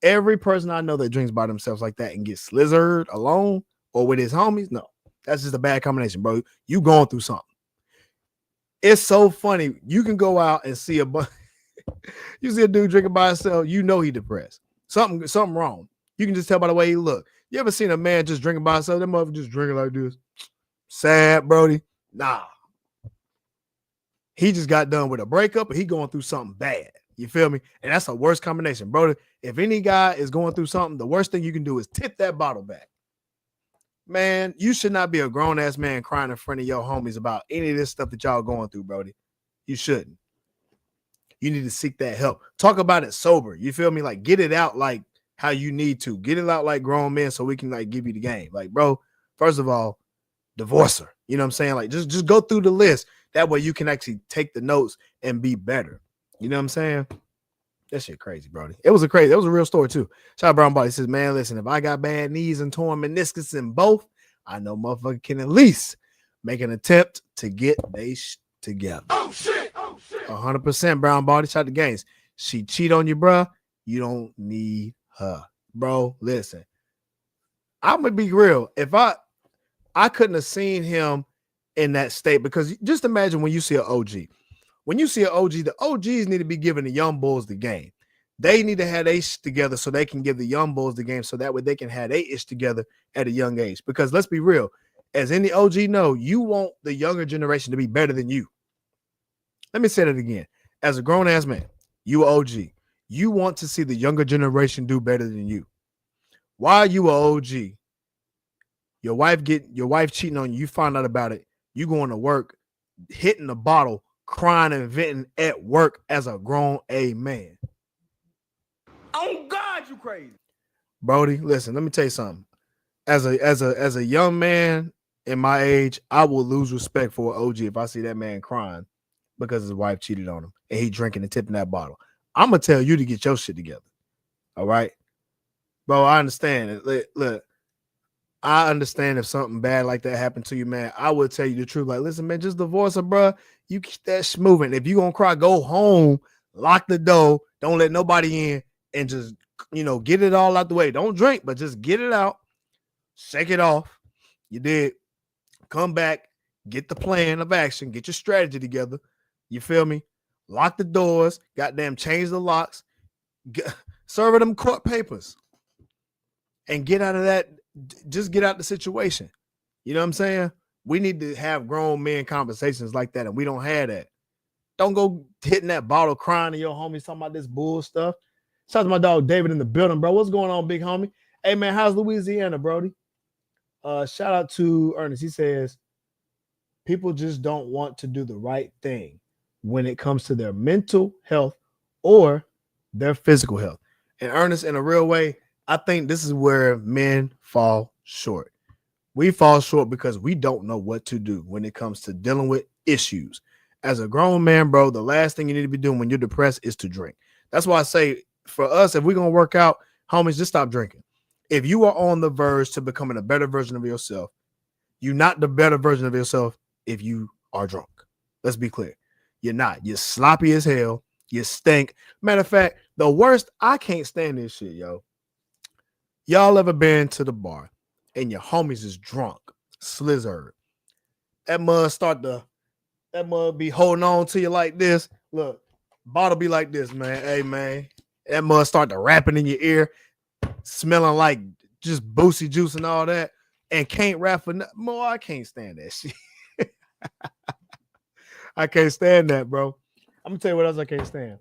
Every person I know that drinks by themselves like that and gets slizzard alone or with his homies, no, that's just a bad combination, bro. You going through something. It's so funny. You can go out and see you see a dude drinking by himself, you know he depressed. Something wrong. You can just tell by the way he look. You ever seen a man just drinking by himself? That motherfucker just drinking like this. Sad, Brody. Nah. He just got done with a breakup and he going through something bad. You feel me? And that's the worst combination, brother. If any guy is going through something, the worst thing you can do is tip that bottle back. Man, you should not be a grown-ass man crying in front of your homies about any of this stuff that y'all going through, Brody. You shouldn't. You need to seek that help. Talk about it sober. You feel me? Like, get it out like how you need to. Get it out like grown men so we can, like, give you the game. Like, bro, first of all, divorce her. You know what I'm saying? Like, just go through the list. That way you can actually take the notes and be better. You know what I'm saying? That shit crazy, Brody. It was a real story too. Shout out Brown Body. He says, man, listen, if I got bad knees and torn meniscus in both, I know motherfucker can at least make an attempt to get they together. Oh shit! 100% Brown Body. Shout out to Gaines. She cheat on you, bro. You don't need her. Bro, listen. I'm gonna be real. If I couldn't have seen him in that state, because just imagine when you see an OG. When you see an OG, the OGs need to be giving the young bulls the game. They need to have their shit together so they can give the young bulls the game so that way they can have their ish together at a young age. Because let's be real, as any OG know, you want the younger generation to be better than you. Let me say that again. As a grown-ass man, you OG. You want to see the younger generation do better than you. While you a OG, your wife cheating on you, you find out about it, you going to work, hitting the bottle, crying and venting at work as a grown A man. Oh God, you crazy. Brody, listen, let me tell you something. As a young man in my age, I will lose respect for an OG if I see that man crying because his wife cheated on him and he drinking and tipping that bottle. I'm gonna tell you to get your shit together. All right. Bro, I understand it. Look, I understand if something bad like that happened to you, man. I would tell you the truth. Like, listen, man, just divorce her, bro. You keep that shit moving. If you gonna cry, go home, lock the door, don't let nobody in, and just, get it all out the way. Don't drink, but just get it out, shake it off. You did. Come back, get the plan of action, get your strategy together. You feel me? Lock the doors, goddamn, change the locks, serve them court papers, and get out of that. Just get out the situation. You know what I'm saying? We need to have grown men conversations like that, and we don't have that. Don't go hitting that bottle, crying to your homies, talking about this bull stuff. Shout out to my dog David in the building, bro. What's going on, big homie? Hey, man, how's Louisiana, Brody? Shout out to Ernest. He says, people just don't want to do the right thing when it comes to their mental health or their physical health. And Ernest, in a real way, I think this is where men fall short. We fall short because we don't know what to do when it comes to dealing with issues. As a grown man, bro, the last thing you need to be doing when you're depressed is to drink. That's why I say, for us, if we're going to work out, homies, just stop drinking. If you are on the verge to becoming a better version of yourself, you're not the better version of yourself if you are drunk. Let's be clear. You're not. You're sloppy as hell. You stink. Matter of fact, the worst, I can't stand this shit, yo. Y'all ever been to the bar and your homies is drunk, slizzard, that mud be holding on to you like this. Look, bottle be like this, man. Hey, man, that mud start to rapping in your ear, smelling like just Boosie juice and all that, and can't rap for nothing. More, I can't stand that shit. I can't stand that, bro. I'm gonna tell you what else I can't stand.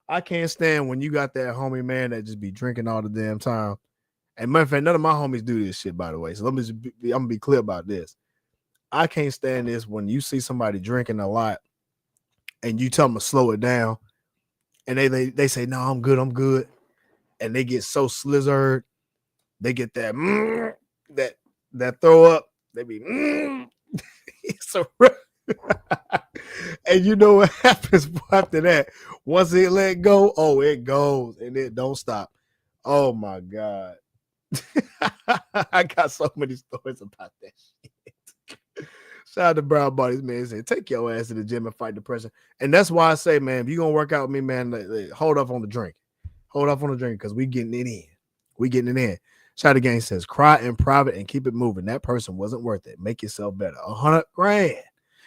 I can't stand when you got that homie, man, that just be drinking all the damn time. And matter of fact, none of my homies do this shit, by the way. So I'm gonna be clear about this. I can't stand this when you see somebody drinking a lot and you tell them to slow it down, and they say, no, I'm good. And they get so slizzard, they get that that throw up, they be so and you know what happens after that? Once it let go, oh, it goes and it don't stop. Oh my God. I got so many stories about that shit. Shout out to Brown Bodies, man. Say, take your ass to the gym and fight depression. And that's why I say, man, if you're gonna work out with me, man, hold off on the drink. Hold off on the drink because we getting it in. We getting it in. Shout out to Gang says, cry in private and keep it moving. That person wasn't worth it. Make yourself better. 100 grand.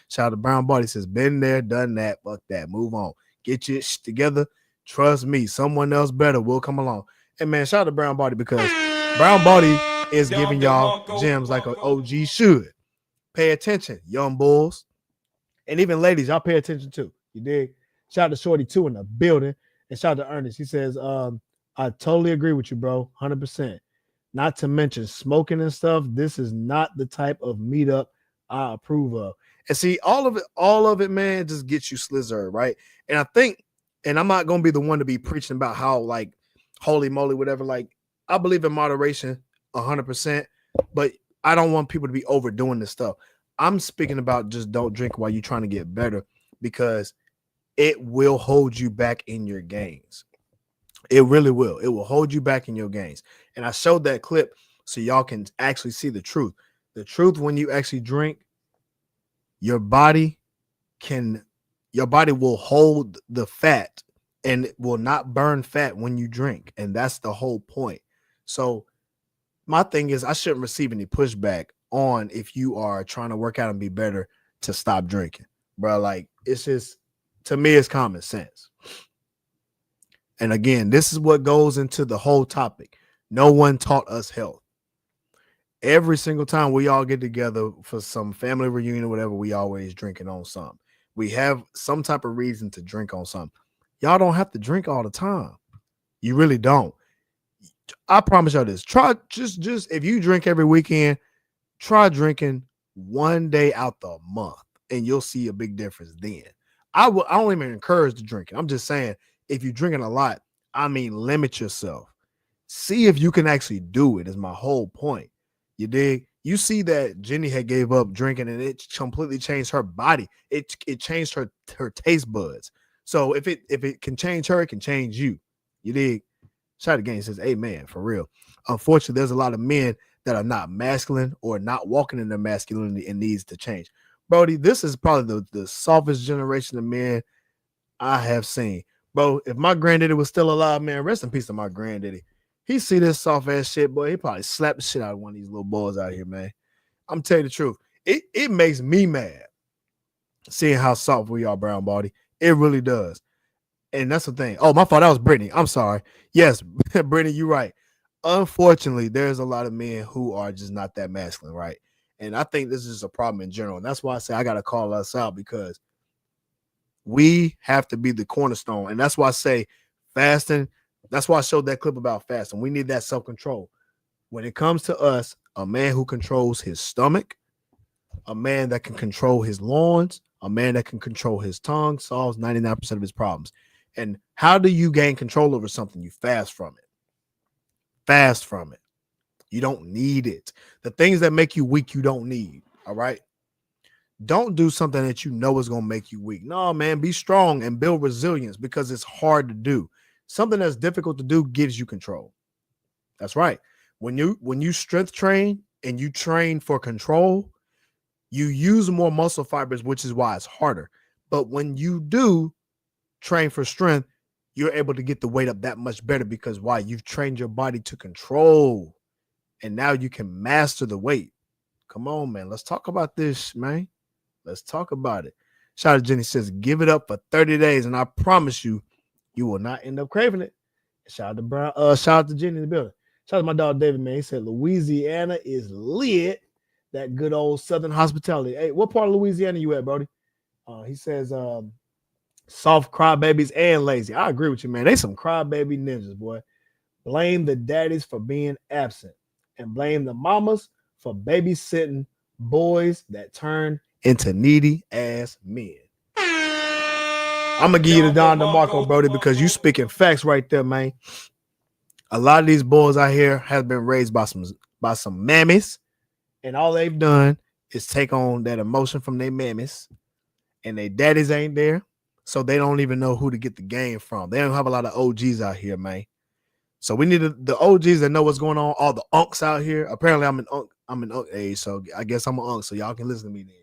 Shout out to Brown Body says, been there, done that. Fuck that. Move on. Get your shit together. Trust me, someone else better will come along. And man, shout out to Brown Body because Brown Body is giving y'all gems like an OG should. Pay attention, young bulls. And even ladies, y'all pay attention too. You dig? Shout out to Shorty too in the building. And shout out to Ernest. He says, I totally agree with you, bro. 100%. Not to mention smoking and stuff. This is not the type of meetup I approve of. And see, all of it, man, just gets you slizzard, right? And I think, and I'm not gonna be the one to be preaching about how like holy moly, whatever. Like, I believe in moderation 100%, but I don't want people to be overdoing this stuff. I'm speaking about just don't drink while you're trying to get better because it will hold you back in your gains. It really will. It will hold you back in your gains. And I showed that clip so y'all can actually see the truth. The truth, when you actually drink, your body will hold the fat and it will not burn fat when you drink. And that's the whole point. So my thing is I shouldn't receive any pushback on if you are trying to work out and be better to stop drinking, bro. Like, it's just, to me, it's common sense. And again, this is what goes into the whole topic. No one taught us health. Every single time we all get together for some family reunion or whatever, we always drinking on something. We have some type of reason to drink on something. Y'all don't have to drink all the time. You really don't. I promise y'all this. Try just if you drink every weekend, try drinking one day out the month, and you'll see a big difference then. I don't even encourage the drinking. I'm just saying, if you're drinking a lot, I mean, limit yourself. See if you can actually do it, is my whole point. You dig? You see that Jenny had gave up drinking and it completely changed her body. It changed her taste buds. So if it can change her, it can change you. You dig? Shout again says, amen, for real. Unfortunately, there's a lot of men that are not masculine or not walking in their masculinity and needs to change. Brody, this is probably the softest generation of men I have seen. Bro, if my granddaddy was still alive, man, rest in peace to my granddaddy. He see this soft ass shit, boy. He probably slapped the shit out of one of these little boys out here, man. I'm telling you the truth. It makes me mad seeing how soft we are, Brown Body. It really does. And that's the thing. Oh, my fault. That was Brittany. I'm sorry. Yes, Brittany, you're right. Unfortunately, there's a lot of men who are just not that masculine, right? And I think this is a problem in general. And that's why I say I got to call us out, because we have to be the cornerstone. And that's why I say fasting. That's why I showed that clip about fasting. We need that self-control. When it comes to us, a man who controls his stomach, a man that can control his loins, a man that can control his tongue solves 99% of his problems. And how do you gain control over something? You fast from it. Fast from it. You don't need it. The things that make you weak, you don't need. All right. Don't do something that you know is going to make you weak. No, man, be strong and build resilience, because it's hard to do. Something that's difficult to do gives you control. That's right. When you strength train and you train for control, you use more muscle fibers, which is why it's harder. But when you do train for strength, you're able to get the weight up that much better, because why? You've trained your body to control, and now you can master the weight. Come on, man. Let's talk about this, man. Let's talk about it. Shout out to Jenny says, give it up for 30 days, and I promise you, you will not end up craving it. Shout out to Brown. Shout out to Jenny in the building. Shout out to my dog David, man. He said Louisiana is lit. That good old Southern hospitality. Hey, what part of Louisiana you at, Brody? He says soft crybabies and lazy. I agree with you, man. They some crybaby ninjas, boy. Blame the daddies for being absent and blame the mamas for babysitting boys that turn into needy ass men. I'm gonna give you the Don DeMarco, Brody, because you speaking facts right there, man. A lot of these boys out here have been raised by some mammies, and all they've done is take on that emotion from their mammies, and their daddies ain't there, so they don't even know who to get the game from. They don't have a lot of OGs out here, man. So we need the OGs that know what's going on. All the unks out here. Apparently, I'm an unk age, so I guess I'm an unk, so y'all can listen to me then.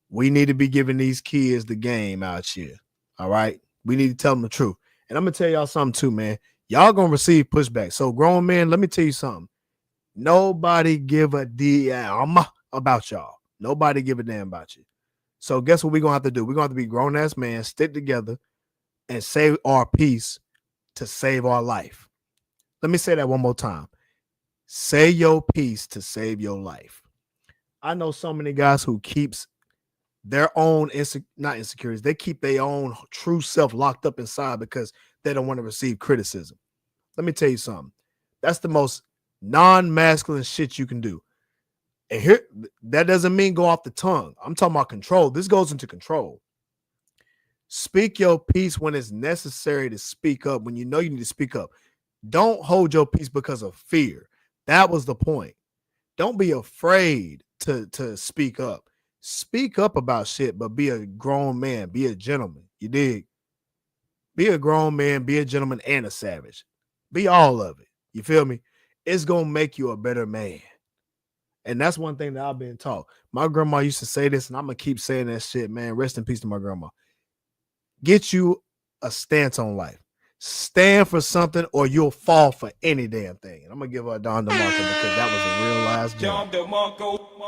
We need to be giving these kids the game out here. All right. We need to tell them the truth. And I'm going to tell y'all something too, man. Y'all going to receive pushback. So grown men, let me tell you something. Nobody give a damn about y'all. Nobody give a damn about you. So guess what we're going to have to do? We're going to have to be grown-ass men, stick together, and save our peace to save our life. Let me say that one more time. Say your peace to save your life. I know so many guys who keeps their own not insecurities. They keep their own true self locked up inside because they don't want to receive criticism. Let me tell you something. That's the most non-masculine shit you can do. And here, that doesn't mean go off the tongue. I'm talking about control. This goes into control. Speak your peace when it's necessary to speak up, when you know you need to speak up. Don't hold your peace because of fear. That was the point. Don't be afraid to speak up. Speak up about shit, but be a grown man. Be a gentleman. You dig? Be a grown man, be a gentleman, and a savage. Be all of it. You feel me? It's going to make you a better man. And that's one thing that I've been taught. My grandma used to say this, and I'm going to keep saying that shit, man. Rest in peace to my grandma. Get you a stance on life. Stand for something or you'll fall for any damn thing. And I'm going to give her a Don DeMarco because that was a real last gem.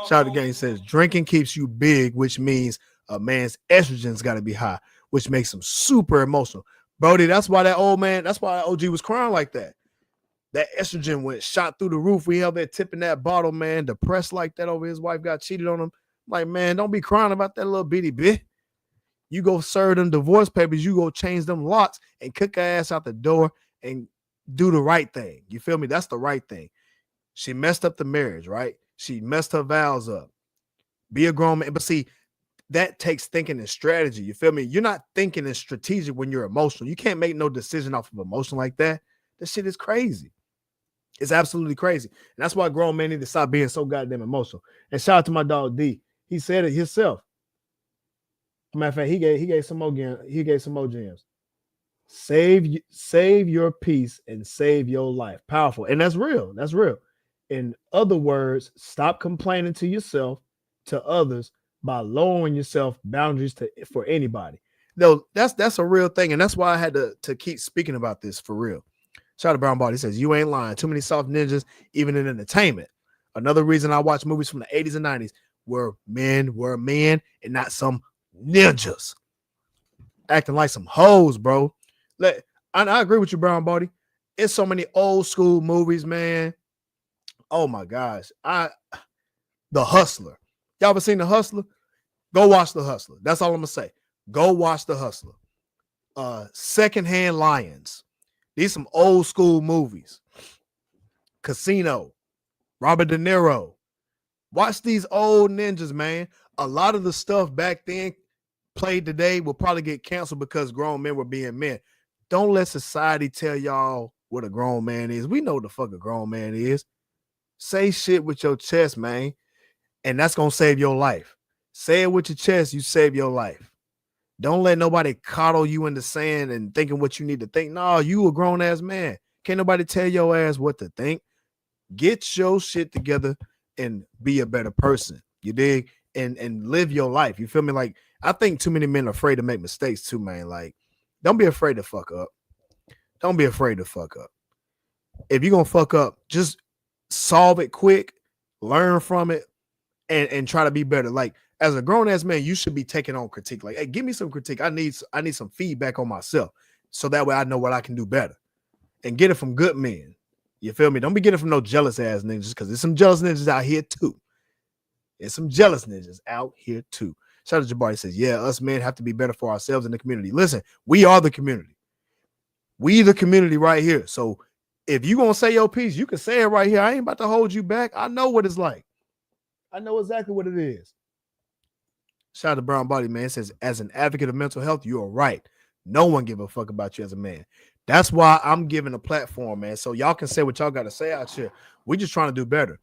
Shout out to Gang says, drinking keeps you big, which means a man's estrogen's got to be high, which makes him super emotional. Brody, that's why that old man, that's why OG was crying like that. That estrogen went shot through the roof. We held there tipping that bottle, man, depressed like that over his wife got cheated on him. Like, man, don't be crying about that little bitty bit. You go serve them divorce papers, you go change them locks and kick her ass out the door and do the right thing. You feel me? That's the right thing. She messed up the marriage, right? She messed her vows up. Be a grown man. But see, that takes thinking and strategy. You feel me? You're not thinking and strategic when you're emotional. You can't make no decision off of emotion like that. This shit is crazy. It's absolutely crazy. And that's why grown men need to stop being so goddamn emotional. And shout out to my dog D. He said it himself. Matter of fact, he gave some more gems. Save your peace and save your life. Powerful. And that's real. That's real. In other words, stop complaining to yourself, to others, by lowering yourself boundaries for anybody. No, that's a real thing. And that's why I had to keep speaking about this for real. Shout out to Brown Ball. He says, you ain't lying. Too many soft ninjas, even in entertainment. Another reason I watch movies from the 80s and 90s where men were men and not some ninjas acting like some hoes, bro. I agree with you, Brown Body. It's so many old school movies, man. Oh my gosh. The Hustler. Y'all ever seen The Hustler? Go watch The Hustler. That's all I'm gonna say. Go watch The Hustler. Secondhand Lions. These some old school movies. Casino. Robert De Niro. Watch these old ninjas, man. A lot of the stuff back then played today will probably get canceled because grown men were being men. Don't let society tell y'all what a grown man is. We know what the fuck a grown man is. Say shit with your chest, man. And that's going to save your life. Say it with your chest, you save your life. Don't let nobody coddle you in the sand and thinking what you need to think. No, you a grown-ass man. Can't nobody tell your ass what to think. Get your shit together and be a better person. You dig? And live your life. You feel me? Like, I think too many men are afraid to make mistakes too, man. Like, don't be afraid to fuck up. Don't be afraid to fuck up. If you're going to fuck up, just solve it quick, learn from it, and try to be better. Like, as a grown ass man, you should be taking on critique. Like, hey, give me some critique. I need some feedback on myself, so that way I know what I can do better, and get it from good men. You feel me? Don't be getting it from no jealous ass ninjas, because there's some jealous ninjas out here too. There's some jealous ninjas out here too. Shout out to Jabari, says, yeah, us men have to be better for ourselves in the community. Listen, we are the community. We the community right here. So if you gonna say your piece, you can say it right here. I ain't about to hold you back. I know what it's like. I know exactly what it is. Shout out to Brown Body, man. It says, as an advocate of mental health, you are right. No one give a fuck about you as a man. That's why I'm giving a platform, man. So y'all can say what y'all got to say out here. We just trying to do better.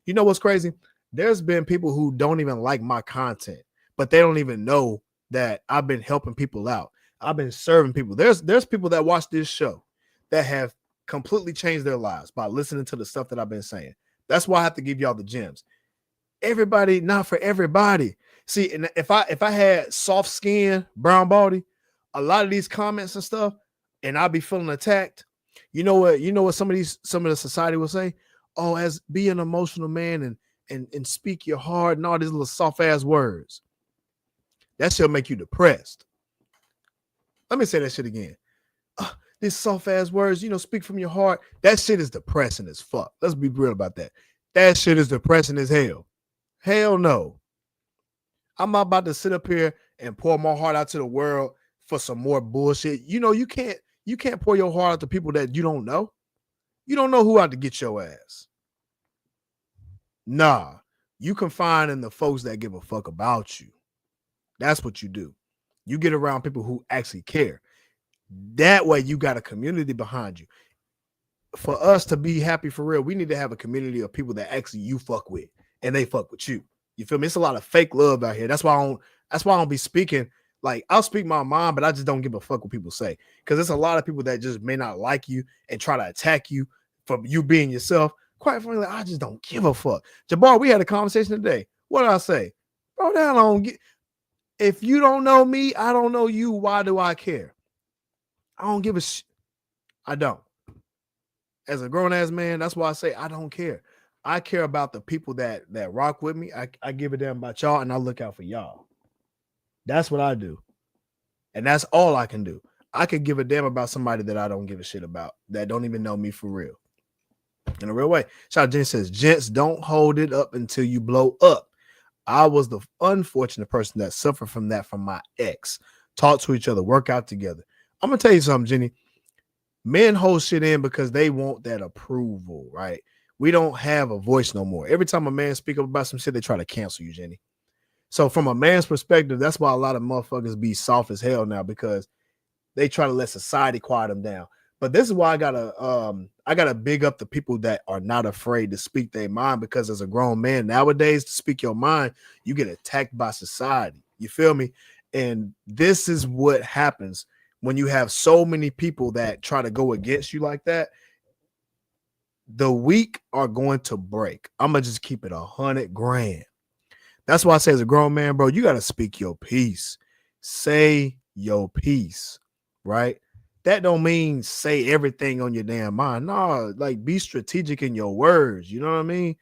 You know what's crazy? There's been people who don't even like my content, but they don't even know that I've been helping people out. I've been serving people. There's people that watch this show that have completely changed their lives by listening to the stuff that I've been saying. That's why I have to give y'all the gems. Everybody, not for everybody. See, and if I had soft skin, brown body, a lot of these comments and stuff, and I'd be feeling attacked. You know what some of the society will say? Oh, as be an emotional man and speak your heart and all these little soft ass words. That shall make you depressed. Let me say that shit again. These soft ass words, speak from your heart. That shit is depressing as fuck. Let's be real about that. That shit is depressing as hell. Hell no. I'm not about to sit up here and pour my heart out to the world for some more bullshit. You can't pour your heart out to people that you don't know. You don't know who out to get your ass. Nah, you confine in the folks that give a fuck about you. That's what you do. You get around people who actually care. That way you got a community behind you. For us to be happy for real, we need to have a community of people that actually you fuck with and they fuck with you. You feel me? It's a lot of fake love out here. That's why I don't be speaking. Like, I'll speak my mind, but I just don't give a fuck what people say. Because there's a lot of people that just may not like you and try to attack you for you being yourself. Quite frankly, I just don't give a fuck. Jabbar, we had a conversation today. What did I say? Bro, that don't get. If you don't know me, I don't know you. Why do I care? I don't give a shit. I don't. As a grown-ass man, that's why I say I don't care. I care about the people that rock with me. I give a damn about y'all, and I look out for y'all. That's what I do. And that's all I can do. I could give a damn about somebody that I don't give a shit about, that don't even know me for real. In a real way. Shout out Jen says, gents, don't hold it up until you blow up. I was the unfortunate person that suffered from that from my ex. Talk to each other, work out together. I'm going to tell you something, Jenny. Men hold shit in because they want that approval, right? We don't have a voice no more. Every time a man speak up about some shit, they try to cancel you, Jenny. So from a man's perspective, that's why a lot of motherfuckers be soft as hell now, because they try to let society quiet them down. But this is why I gotta big up the people that are not afraid to speak their mind, because as a grown man nowadays, to speak your mind, you get attacked by society. You feel me? And this is what happens when you have so many people that try to go against you like that. The weak are going to break. I'm gonna just keep it 100 grand. That's why I say, as a grown man, bro, you got to speak your piece. Say your piece, right? That don't mean say everything on your damn mind. No, like, be strategic in your words. You know what I mean?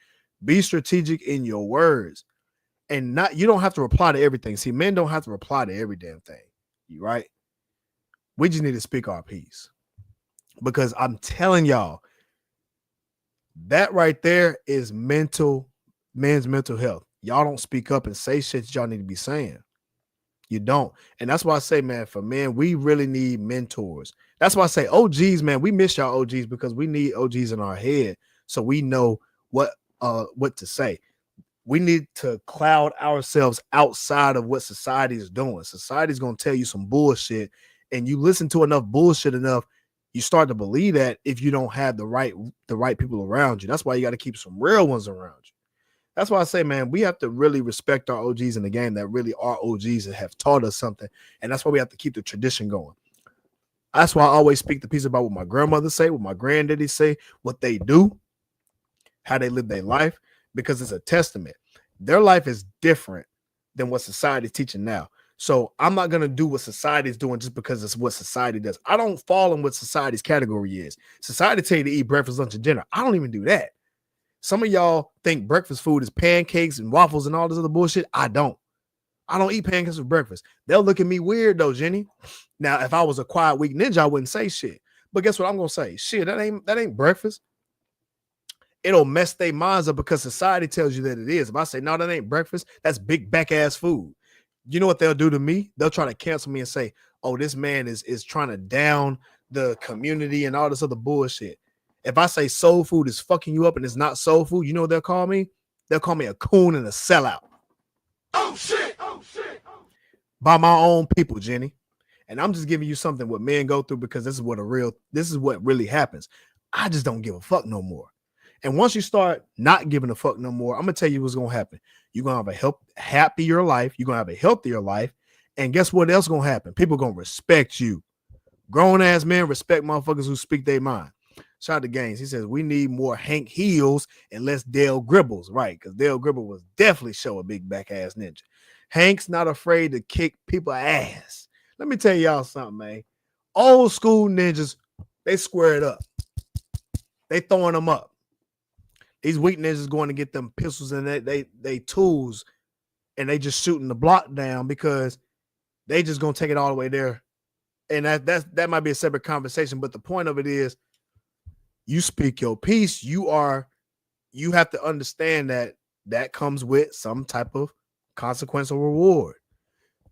Be strategic in your words. And you don't have to reply to everything. See, men don't have to reply to every damn thing. You right? We just need to speak our piece. Because I'm telling y'all, that right there is men's mental health. Y'all don't speak up and say shit that y'all need to be saying. You don't. And that's why I say, man, for men, we really need mentors. That's why I say OGs, man, we miss y'all OGs, because we need OGs in our head so we know what to say. We need to cloud ourselves outside of what society is doing. Society's going to tell you some bullshit, and you listen to enough bullshit enough, you start to believe that if you don't have the right people around you. That's why you got to keep some real ones around you. That's why I say, man, we have to really respect our OGs in the game that really are OGs and have taught us something. And that's why we have to keep the tradition going. That's why I always speak the piece about what my grandmother say, what my granddaddy say, what they do, how they live their life, because it's a testament. Their life is different than what society's teaching now. So I'm not going to do what society's doing just because it's what society does. I don't fall in what society's category is. Society tell you to eat breakfast, lunch, and dinner. I don't even do that. Some of y'all think breakfast food is pancakes and waffles and all this other bullshit. I don't. I don't eat pancakes for breakfast. They'll look at me weird though, Jenny. Now, if I was a quiet weak ninja, I wouldn't say shit. But guess what I'm gonna say? Shit, that ain't breakfast. It'll mess their minds up because society tells you that it is. If I say no, that ain't breakfast, that's big back ass food. You know what they'll do to me? They'll try to cancel me and say, "Oh, this man is trying to down the community and all this other bullshit." If I say soul food is fucking you up and it's not soul food, you know what they'll call me? They'll call me a coon and a sellout. Oh shit! Oh shit! By my own people, Jenny. And I'm just giving you something what men go through because this is what really happens. I just don't give a fuck no more. And once you start not giving a fuck no more, I'm gonna tell you what's gonna happen. You're gonna have a happier life, you're gonna have a healthier life, and guess what else gonna happen? People gonna respect you. Grown ass men respect motherfuckers who speak their mind. Shout out to Gaines. He says we need more Hank Heels and less Dale Gribbles, right? Because Dale Gribble was definitely show a big back ass ninja. Hank's not afraid to kick people ass. Let me tell y'all something, man. Old school ninjas, they square it up. They throwing them up. These weak ninjas going to get them pistols and they tools, and they just shooting the block down because they just gonna take it all the way there. And that might be a separate conversation, but the point of it is, you speak your piece. You have to understand that comes with some type of consequence or reward.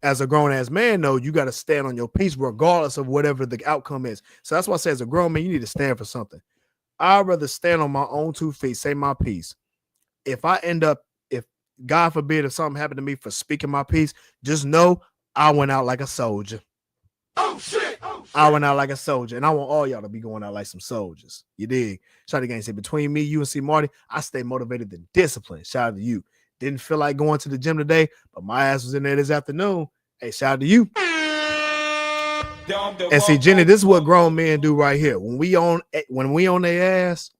As a grown ass man, though, you got to stand on your piece regardless of whatever the outcome is. So that's why I say, as a grown man, you need to stand for something. I'd rather stand on my own 2 feet, say my piece. If God forbid, if something happened to me for speaking my piece, just know I went out like a soldier. Oh shit! Oh shit! I went out like a soldier, and I want all y'all to be going out like some soldiers. You dig? Shout out to Gang. Say between me, you, and C Marty, I stay motivated and disciplined. Shout out to you. Didn't feel like going to the gym today, but my ass was in there this afternoon. Hey, shout out to you. And see, Jenny, this is what grown men do right here. When we on their ass,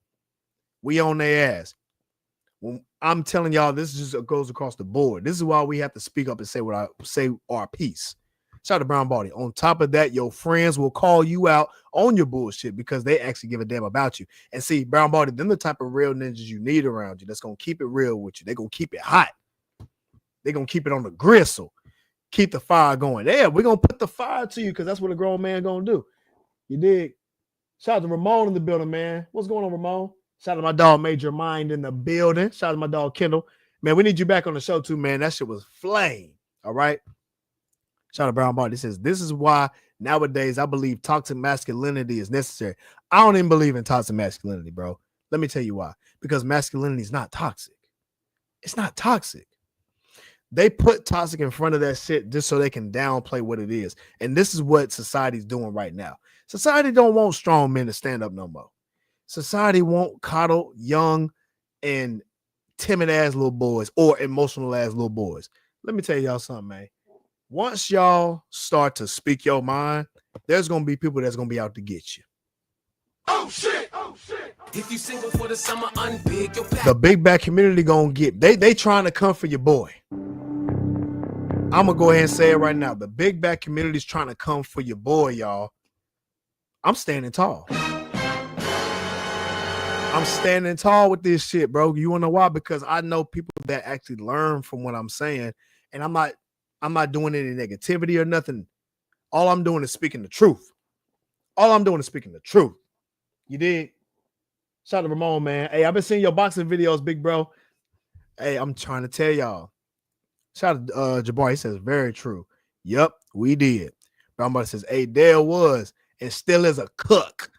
we on their ass. When I'm telling y'all, this just goes across the board. This is why we have to speak up and say our piece. Shout out to Brown Body. On top of that, your friends will call you out on your bullshit because they actually give a damn about you. And see, Brown Body, them the type of real ninjas you need around you that's going to keep it real with you. They're going to keep it hot. They're going to keep it on the gristle. Keep the fire going. Yeah, we're going to put the fire to you because that's what a grown man going to do. You dig? Shout out to Ramon in the building, man. What's going on, Ramon? Shout out to my dog Major Mind in the building. Shout out to my dog Kendall. Man, we need you back on the show too, man. That shit was flame. All right? Shout out to Brown Body. He says, this is why nowadays I believe toxic masculinity is necessary. I don't even believe in toxic masculinity, bro. Let me tell you why. Because masculinity is not toxic. It's not toxic. They put toxic in front of that shit just so they can downplay what it is. And this is what society's doing right now. Society don't want strong men to stand up no more. Society won't coddle young and timid ass little boys or emotional ass little boys. Let me tell y'all something, man. Once y'all start to speak your mind, there's going to be people that's going to be out to get you. Oh shit! Oh shit! If you single for the summer, unbig your pack. The big back community going to get, they trying to come for your boy. I'm going to go ahead and say it right now. The big back community is trying to come for your boy, y'all. I'm standing tall. I'm standing tall with this shit, bro. You want to know why? Because I know people that actually learn from what I'm saying, and I'm not doing any negativity or nothing. All I'm doing is speaking the truth. All I'm doing is speaking the truth. You did? Shout out to Ramon, man. Hey, I've been seeing your boxing videos, big bro. Hey, I'm trying to tell y'all. Shout out to Jabbar. He says, very true. Yep, we did. Brown Body says, hey, Dale was and still is a cook.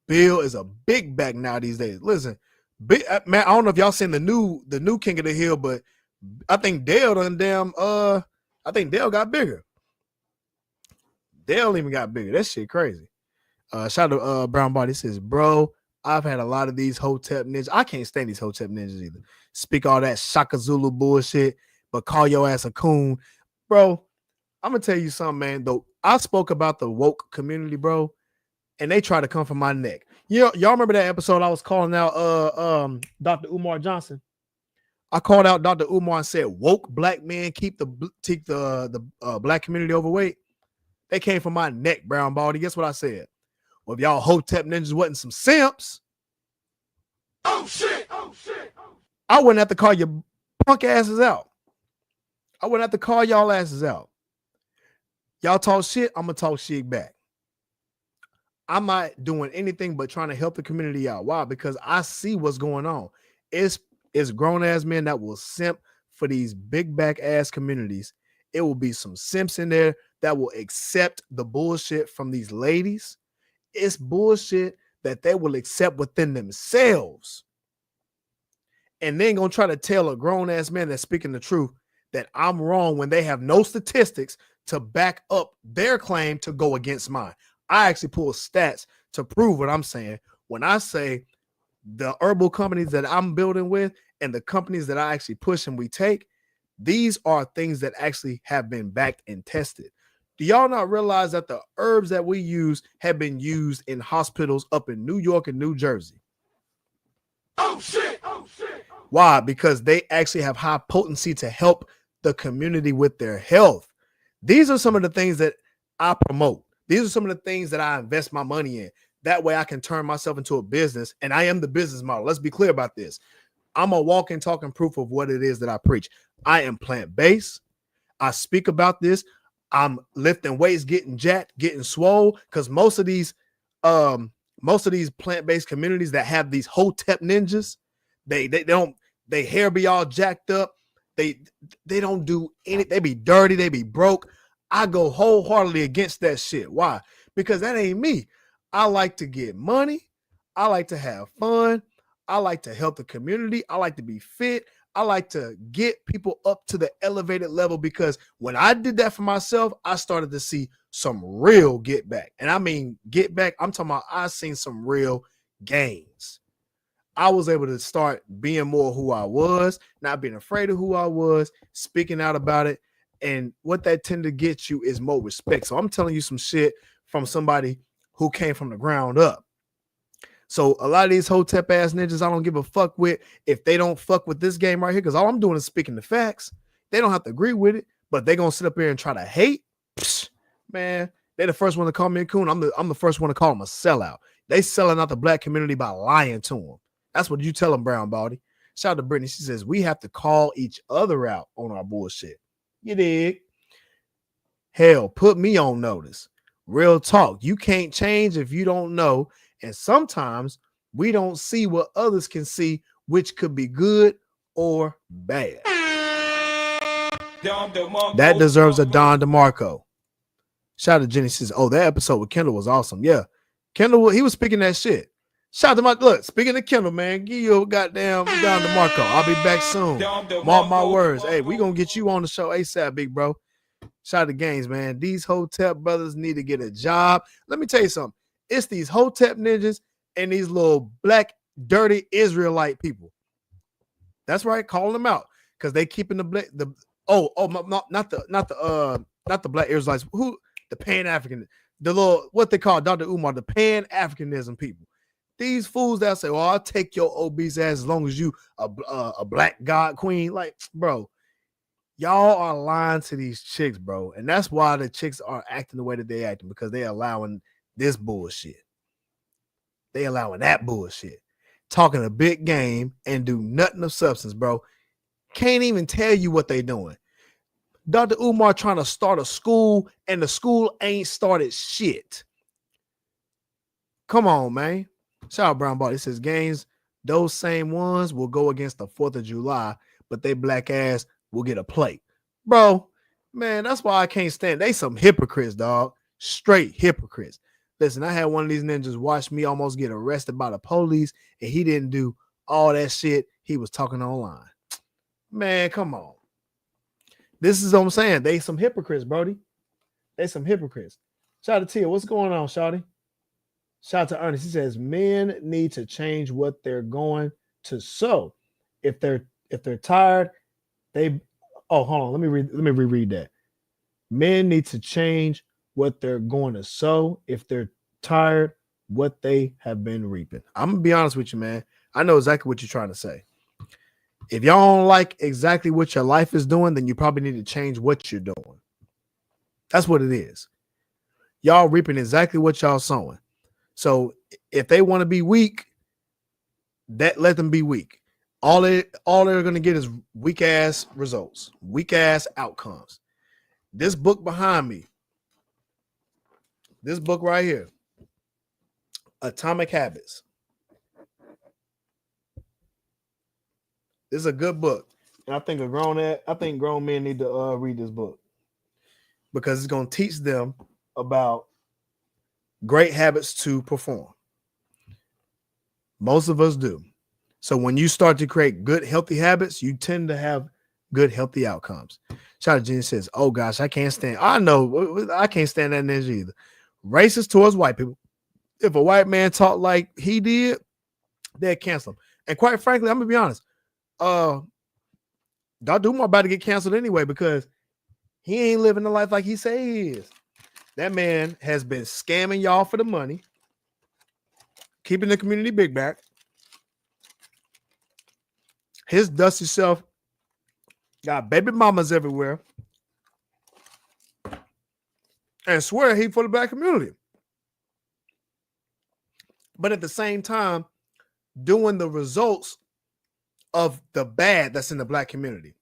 Bill is a big back now these days. Listen, man, I don't know if y'all seen the new King of the Hill, but I think Dale I think Dale got bigger. Dale even got bigger. That shit crazy. Shout out to Brown Body. He says, bro, I've had a lot of these Hotep ninjas. I can't stand these Hotep ninjas either. Speak all that Shaka Zulu bullshit, but call your ass a coon. Bro, I'm going to tell you something, man. Though I spoke about the woke community, bro, and they try to come for my neck. Y'all remember that episode I was calling out Dr. Umar Johnson? I called out Dr. Umar and said, woke black men keep the black community overweight. They came for my neck, Brown Baldy. Guess what I said? Well, if y'all Hotep ninjas wasn't some simps, Oh shit! Oh shit! I wouldn't have to call your punk asses out. I wouldn't have to call y'all asses out. Y'all talk shit, I'm gonna talk shit back. I'm not doing anything but trying to help the community out. Why? Because I see what's going on. It's grown ass men that will simp for these big back ass communities. It will be some simps in there that will accept the bullshit from these ladies. It's bullshit that they will accept within themselves. And then gonna try to tell a grown ass man that's speaking the truth that I'm wrong when they have no statistics to back up their claim to go against mine. I actually pull stats to prove what I'm saying. When I say the herbal companies that I'm building with and the companies that I actually push and we take, these are things that actually have been backed and tested. Do y'all not realize that the herbs that we use have been used in hospitals up in New York and New Jersey? Oh shit! Oh shit! Why? Because they actually have high potency to help the community with their health. These are some of the things that I promote. These are some of the things that I invest my money in. That way I can turn myself into a business, and I am the business model. Let's be clear about this. I'm a walking, talking proof of what it is that I preach. I am plant-based. I speak about this. I'm lifting weights, getting jacked, getting swole, because most of these plant-based communities that have these hotep ninjas, they don't, they hair be all jacked up. They don't do any, they be dirty, they be broke. I go wholeheartedly against that shit. Why? Because that ain't me. I like to get money. I like to have fun. I like to help the community. I like to be fit. I like to get people up to the elevated level, because when I did that for myself, I started to see some real get back. And I mean, get back, I'm talking about I seen some real gains. I was able to start being more who I was, not being afraid of who I was, speaking out about it. And what that tend to get you is more respect. So I'm telling you some shit from somebody who came from the ground up. So a lot of these hotep ass ninjas, I don't give a fuck with if they don't fuck with this game right here, because all I'm doing is speaking the facts. They don't have to agree with it, but they're gonna sit up here and try to hate. Psh, man, they're the first one to call me a coon. I'm the first one to call them a sellout. They selling out the black community by lying to them. That's what you tell them, Brown Body. Shout out to Brittany. She says we have to call each other out on our bullshit. You dig? Hell, put me on notice. Real talk. You can't change if you don't know. And sometimes we don't see what others can see, which could be good or bad. That deserves a Don DeMarco. Shout out to Jenny. Says, oh, that episode with Kendall was awesome. Yeah. Kendall, he was speaking that shit. Shout out to my, look, speaking of Kendall, man, give you a goddamn Don DeMarco. I'll be back soon. Mark my words. Hey, we going to get you on the show ASAP, big bro. Shout out to Gaines, man. These hotep brothers need to get a job. Let me tell you something. It's these hotep ninjas and these little black, dirty Israelite people. That's right. Calling them out because they keeping the black, not the black Israelites. Who? The Pan-African, the little, what they call Dr. Umar, the Pan-Africanism people. These fools that say, well, I'll take your obese ass as long as you a black god queen. Like, bro, y'all are lying to these chicks, bro. And that's why the chicks are acting the way that they acting, because they allowing this bullshit. They allowing that bullshit. Talking a big game and do nothing of substance, bro. Can't even tell you what they doing. Dr. Umar trying to start a school and the school ain't started shit. Come on, man. Shout out Brown Body. It says games, those same ones will go against the 4th of July, but they black ass will get a plate. Bro, man, that's why I can't stand. They some hypocrites, dog. Straight hypocrites. Listen, I had one of these ninjas watch me almost get arrested by the police, and he didn't do all that shit. He was talking online. Man, come on. This is what I'm saying. They some hypocrites, Brody. They some hypocrites. Shout out to Tia. What's going on, Shawty? Shout out to Ernest. He says men need to change what they're going to sow. If they're tired, hold on. Let me reread that. Men need to change what they're going to sow. If they're tired, what they have been reaping. I'm gonna be honest with you, man. I know exactly what you're trying to say. If y'all don't like exactly what your life is doing, then you probably need to change what you're doing. That's what it is. Y'all reaping exactly what y'all sowing. So if they want to be weak, let them be weak. all they're gonna get is weak ass results, weak ass outcomes. This book behind me, this book right here, Atomic Habits. This is a good book. And I think grown men need to read this book because it's gonna teach them about great habits to perform. Most of us do. So when you start to create good, healthy habits, you tend to have good, healthy outcomes. Shout out to Jenny says, oh gosh, I can't stand. I know I can't stand that energy either. Racist towards white people. If a white man talked like he did, they'd cancel him. And quite frankly, I'm gonna be honest. Dr. Umar about to get canceled anyway because he ain't living the life like he say he is. That man has been scamming y'all for the money, keeping the community big back. His dusty self got baby mamas everywhere and swear he for the black community. But at the same time, doing the results of the bad that's in the black community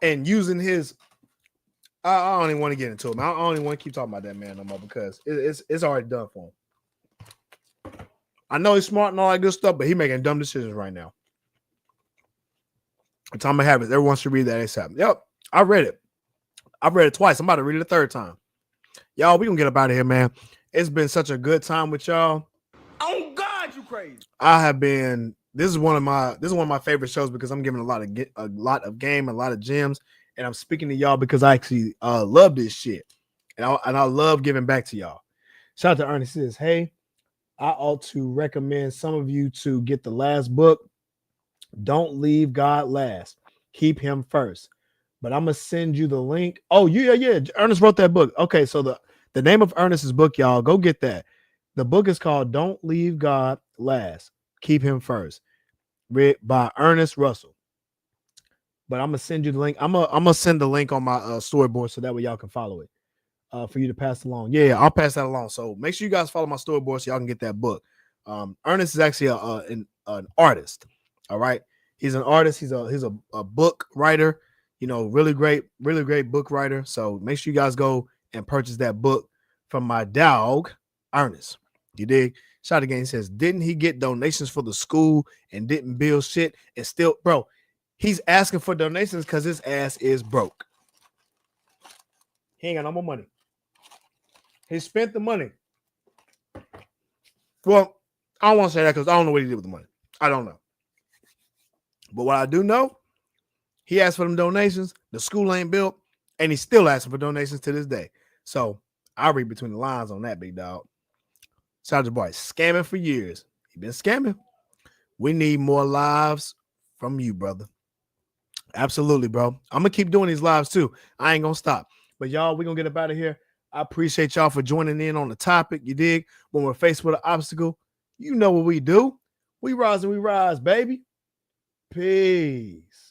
and using his, I don't even want to get into him. I don't even want to keep talking about that man no more because it's already done for him. I know he's smart and all that good stuff, but he's making dumb decisions right now. Atomic Habits. Everyone should read that ASAP. Yep, I read it. I've read it twice. I'm about to read it a third time. Y'all, we gonna get up out of here, man. It's been such a good time with y'all. Oh God, you crazy. I have been. This is one of my favorite shows because I'm giving a lot of game, a lot of gems, and I'm speaking to y'all because I actually love this shit, and I love giving back to y'all. Shout out to Ernest. Says, hey, I ought to recommend some of you to get the last book. Don't leave God last. Keep him first. But I'm gonna send you the link. Oh, yeah. Ernest wrote that book. Okay, so the name of Ernest's book, y'all, go get that. The book is called Don't Leave God Last. Keep him first. Read by Ernest Russell. But I'm gonna send you the link. I'm gonna send the link on my storyboard so that way y'all can follow it. For you to pass along. Yeah, I'll pass that along. So make sure you guys follow my storyboard so y'all can get that book. Ernest is actually an artist. All right, he's an artist. He's a book writer. You know, really great book writer. So make sure you guys go and purchase that book from my dog, Ernest. You dig? Shout again. He says, didn't he get donations for the school and didn't build shit? And still, bro, he's asking for donations because his ass is broke. He ain't got no more money. He spent the money. Well, I don't want to say that because I don't know what he did with the money. I don't know. But what I do know, he asked for them donations. The school ain't built, and he's still asking for donations to this day. So I read between the lines on that, big dog. Shout out to boy, scamming for years. He been scamming. We need more lives from you, brother. Absolutely, bro. I'm gonna keep doing these lives too. I ain't gonna stop. But y'all, we're gonna get up out of here. I appreciate y'all for joining in on the topic. You dig? When we're faced with an obstacle, you know what we do. We rise and we rise, baby. Peace.